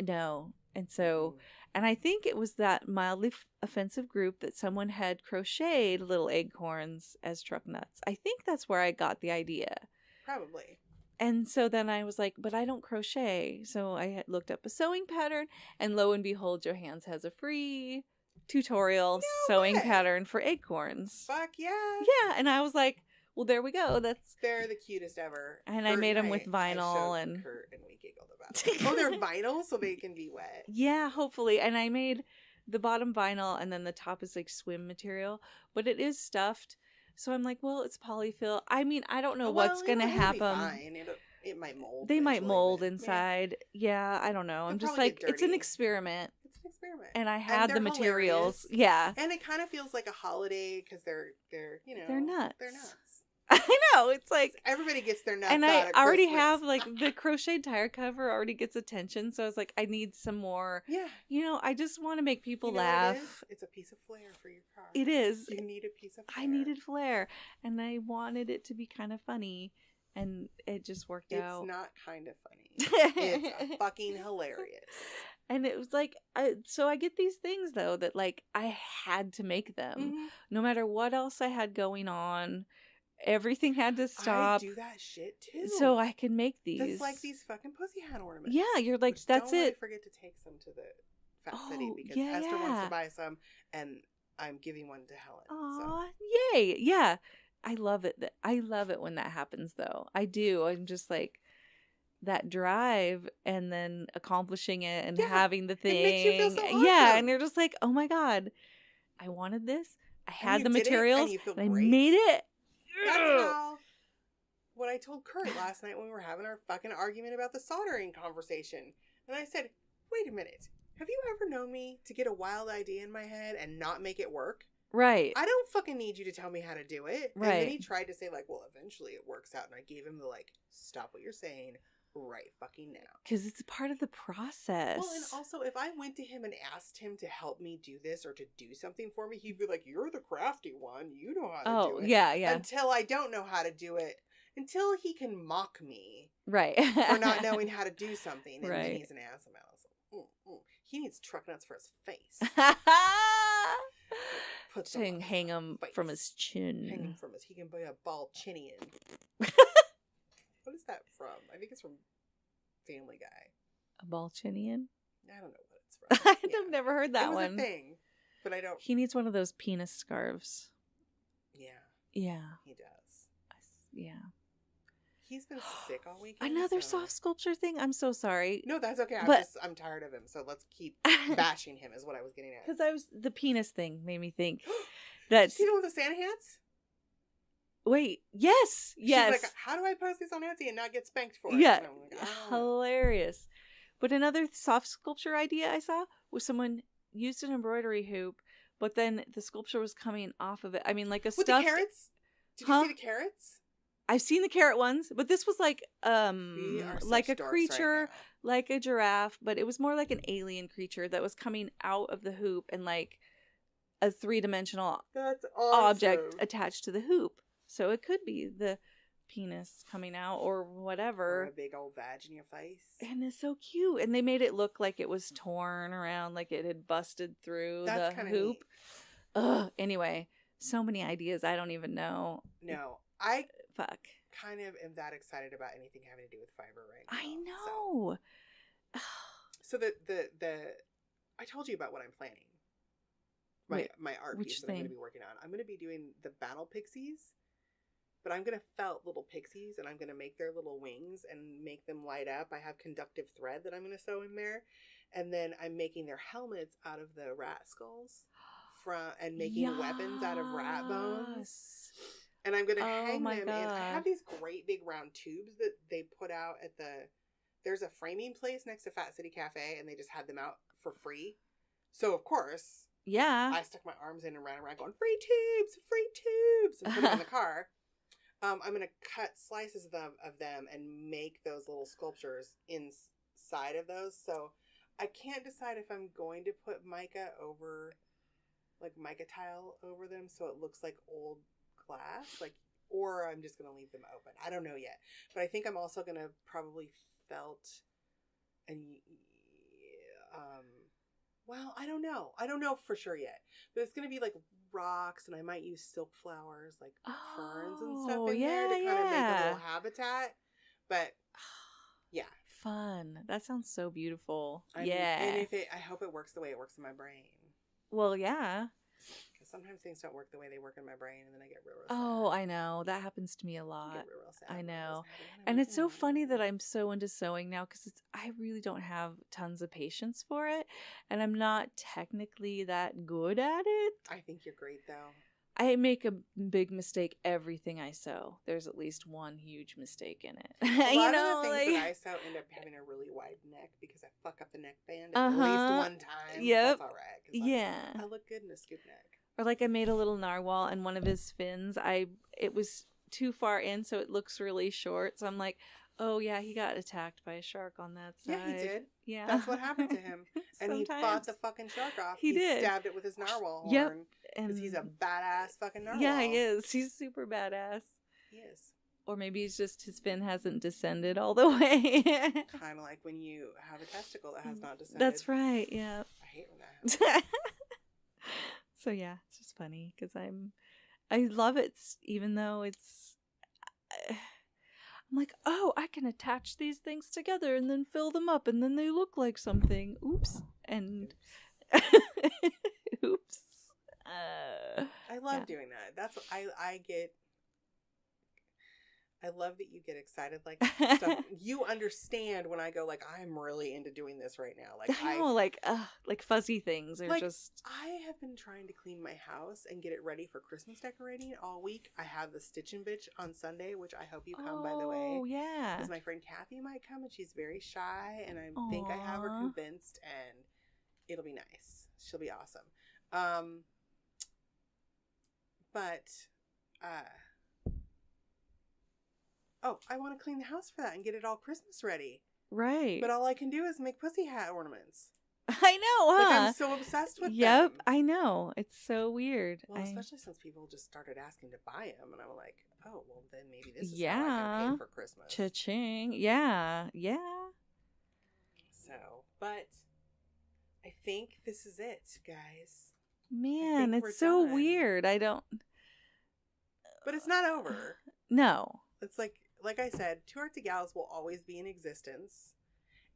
no, and so. And I think it was that mildly offensive group that someone had crocheted little acorns as truck nuts. I think that's where I got the idea. Probably. And so then I was like, but I don't crochet. So I had looked up a sewing pattern, and lo and behold, Johannes has a free tutorial sewing pattern for acorns. Fuck yeah. Yeah. And I was like, well, there we go. They're the cutest ever. And Kurt I made them with I vinyl and Kurt and we giggled about it. Oh, they're vinyl so they can be wet. Yeah, hopefully. And I made the bottom vinyl and then the top is like swim material, but it is stuffed. So I'm like, well, it's polyfill. I mean, I don't know what's going to happen. It might mold. They might mold inside. Yeah, I don't know. I'm just like, it's an experiment. It's an experiment. And I have the materials. Hilarious. Yeah. And it kind of feels like a holiday because they're you know. They're nuts. They're nuts. I know. It's like everybody gets their nuts. And I already Christmas. have like the crocheted tire cover already gets attention. So I was like, I need some more. Yeah. You know, I just want to make people you know laugh. It's a piece of flair for your car. It is. You need a piece of flair. I needed flair. And I wanted it to be kind of funny. And it just worked out. It's not kind of funny. It's fucking hilarious. And it was like, so I get these things though that like I had to make them. Mm-hmm. No matter what else I had going on. Everything had to stop. I do that shit too. So I could make these. It's like these fucking pussy hat ornaments. Yeah, you're like, that's don't it. Don't forget to take some to the Fat City because Esther wants to buy some and I'm giving one to Helen. Aw, yay. Yeah. I love it. I love it when that happens though. I do. I'm just like that drive and then accomplishing it and having the thing. It makes you feel so awesome. Yeah. And you're just like, oh my God, I wanted this. I had the you did it, materials, and you feel and I great. made it. That's how what I told Kurt last night when we were having our fucking argument about the soldering conversation. And I said, wait a minute. Have you ever known me to get a wild idea in my head and not make it work? Right. I don't fucking need you to tell me how to do it. Right. And then he tried to say, like, well, eventually it works out. And I gave him the, like, stop what you're saying right fucking now. Because it's a part of the process. Well, and also, if I went to him and asked him to help me do this or to do something for me, he'd be like, you're the crafty one. You know how to do it. Yeah. Until I don't know how to do it. Until he can mock me. Right. For not knowing how to do something. And then he's an ass about it. He needs truck nuts for his face. Put some hang him from his chin. Hang him from his. He can be a ball chinian. What is that from? I think it's from Family Guy. A Balchinian? I don't know what it's from. I've never heard that it was one. A thing, but I don't. He needs one of those penis scarves. Yeah. Yeah. He does. Yeah. He's been sick all weekend. Another soft sculpture thing? I'm so sorry. No, that's okay. I'm tired of him, so let's keep bashing him is what I was getting at. Because the penis thing made me think that. See the one with the Santa hats? Wait, yes. She's like, how do I post this on Etsy and not get spanked for it? Yeah, And I'm like, hilarious. But another soft sculpture idea I saw was someone used an embroidery hoop, but then the sculpture was coming off of it. I mean, like a with stuffed... the carrots? Did you see the carrots? I've seen the carrot ones, but this was like a creature, right, like a giraffe, but it was more like an alien creature that was coming out of the hoop and like a 3-dimensional object attached to the hoop. So it could be the penis coming out or whatever. Or a big old vag in your face. And it's so cute. And they made it look like it was torn around, like it had busted through the hoop. Ugh. Anyway, so many ideas. I don't even know. No, I kind of am that excited about anything having to do with fiber right now. I know. So the I told you about what I'm planning. My art piece that I'm going to be working on. I'm going to be doing the battle pixies. But I'm going to felt little pixies, and I'm going to make their little wings and make them light up. I have conductive thread that I'm going to sew in there. And then I'm making their helmets out of the rat skulls and making weapons out of rat bones. And I'm going to hang them in. I have these great big round tubes that they put out at there's a framing place next to Fat City Cafe, and they just had them out for free. So, of course, I stuck my arms in and ran around going, free tubes, and put them in the car. I'm going to cut slices of them and make those little sculptures inside of those. So I can't decide if I'm going to put mica tile over them so it looks like old glass, or I'm just going to leave them open. I don't know yet. But I think I'm also going to probably felt and I don't know. I don't know for sure yet. But it's going to be like rocks, and I might use silk flowers, like ferns and stuff in there to kind of make a little habitat. But yeah, fun. That sounds so beautiful. And I hope it works the way it works in my brain. Well, yeah. Because sometimes things don't work the way they work in my brain, and then I get real sad. Oh, I know. That happens to me a lot. I get real sad. I know. And it's so funny that I'm so into sewing now because I really don't have tons of patience for it. And I'm not technically that good at it. I think you're great, though. I make a big mistake everything I sew. There's at least one huge mistake in it. A lot of the things that I sew end up having a really wide neck because I fuck up the neckband at least one time. Yep. That's all right. I look good in a scoop neck. Or like I made a little narwhal, and one of his fins, it was too far in, so it looks really short. So I'm like, oh yeah, he got attacked by a shark on that side. Yeah, he did. Yeah. That's what happened to him. And he fought the fucking shark off. He did. Stabbed it with his narwhal horn. Yep. Because he's a badass fucking narwhal. Yeah, he is. He's super badass. He is. Or maybe it's just his fin hasn't descended all the way. Kind of like when you have a testicle that has not descended. That's right, yeah. I hate when that happens. So yeah, it's just funny because I love it, even though I'm like, oh, I can attach these things together and then fill them up and then they look like something. Oops. And oops. I love doing that. That's what I love that you get excited like stuff. You understand when I go I'm really into doing this right now. I know, like fuzzy things are just. I have been trying to clean my house and get it ready for Christmas decorating all week. I have the Stitch and Bitch on Sunday, which I hope you come, by the way. Oh, yeah. Because my friend Kathy might come, and she's very shy, and I think I have her Aw. convinced, and it'll be nice. She'll be awesome. I want to clean the house for that and get it all Christmas ready. Right. But all I can do is make pussy hat ornaments. I know, huh? Like, I'm so obsessed with Yep, them. I know. It's so weird. Well, especially since people just started asking to buy them, and I'm like, oh, well, then maybe this is how I can pay for Christmas. Cha-ching. Yeah, yeah. So, but I think this is it, guys. Man, we're it's so done. weird. I don't... But it's not over. No. It's like I said, Two Artsy Gals will always be in existence.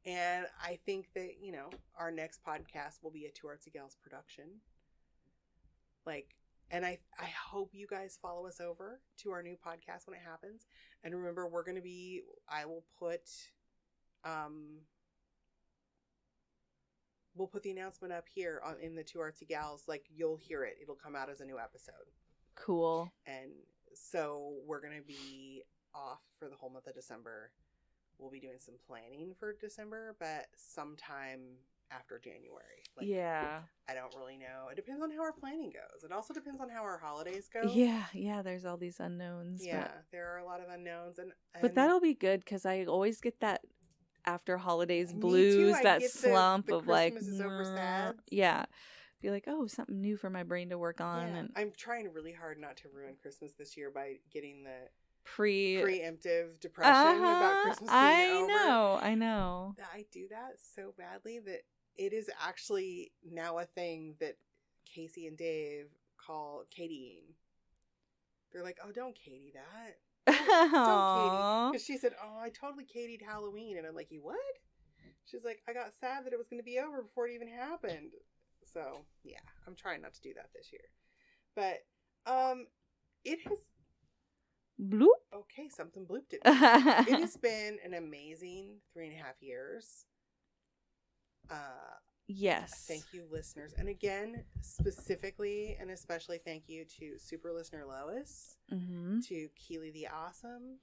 And I think that, you know, our next podcast will be a Two Artsy Gals production. And I hope you guys follow us over to our new podcast when it happens. And remember, I will put, we'll put the announcement up here in the Two Artsy Gals. Like, you'll hear it. It'll come out as a new episode. Cool. And so we're going to be off for the whole month of December. We'll be doing some planning for December, but sometime after January. Yeah. I don't really know. It depends on how our planning goes. It also depends on how our holidays go. Yeah, there's all these unknowns. Yeah, there are a lot of unknowns. But that'll be good, because I always get that after holidays Me blues, too. I that get slump the of like, Christmas is over sad. Yeah. Be like, oh, something new for my brain to work on. Yeah. And I'm trying really hard not to ruin Christmas this year by getting the preemptive depression about Christmas being over. I know. I do that so badly that it is actually now a thing that Casey and Dave call Katieing. They're like, oh, don't Katie that. Don't Katie. Because she said, oh, I totally Katie'd Halloween. And I'm like, you what? She's like, I got sad that it was going to be over before it even happened. So, yeah, I'm trying not to do that this year. But it has... Bloop. Okay, something blooped at me. It has been an amazing 3.5 years. Yes. Thank you, listeners. And again, specifically and especially thank you to Super Listener Lois, to Keely the Awesome,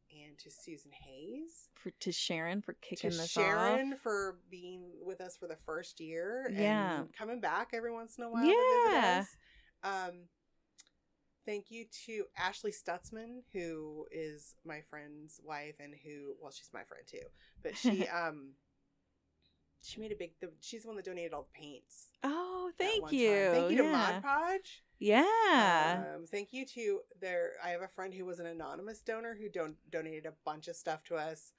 and to Susan Hayes. To Sharon for kicking this off. To Sharon for being with us for the first year. Yeah. And coming back every once in a while to visit us. Thank you to Ashley Stutzman, who is my friend's wife and she's my friend too. But she she made she's the one that donated all the paints. Oh, thank you. Thank you to Mod Podge. Yeah. Thank you to I have a friend who was an anonymous donor who donated a bunch of stuff to us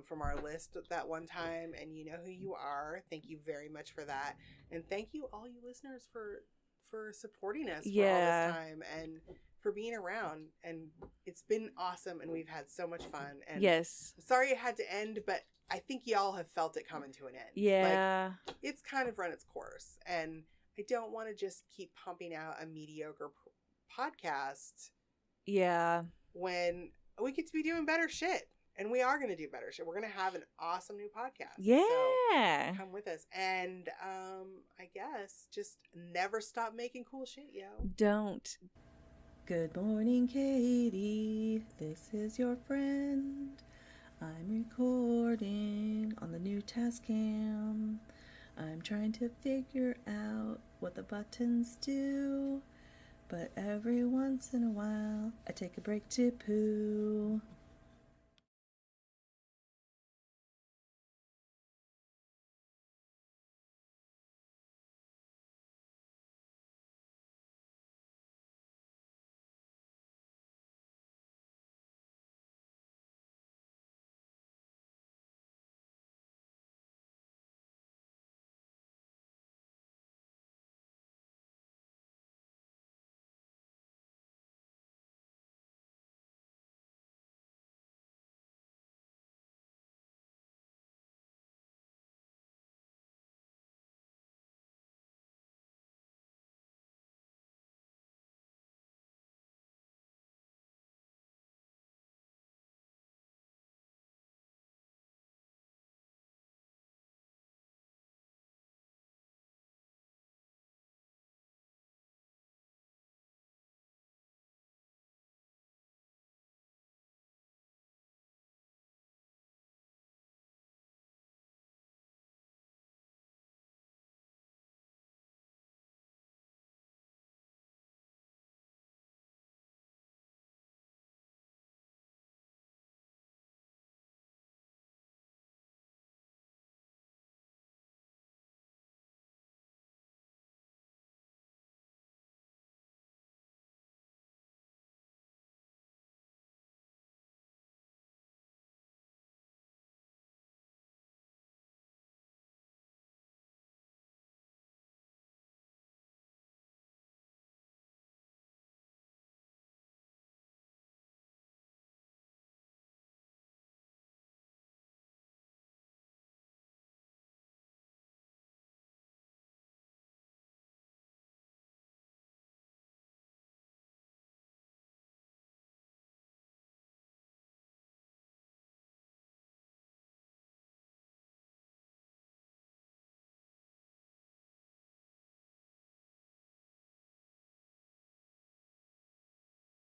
from our list that one time. And you know who you are. Thank you very much for that. And thank you all you listeners for supporting us for all this time and for being around. And it's been awesome. And we've had so much fun. And yes. Sorry it had to end, but I think y'all have felt it coming to an end. Yeah. Like, it's kind of run its course. And I don't want to just keep pumping out a mediocre podcast. Yeah. When we get to be doing better shit. And we are going to do better shit. We're going to have an awesome new podcast. Yeah. So come with us. And I guess just never stop making cool shit, yo. Don't. Good morning, Katie. This is your friend. I'm recording on the new Tascam. I'm trying to figure out what the buttons do. But every once in a while, I take a break to poo.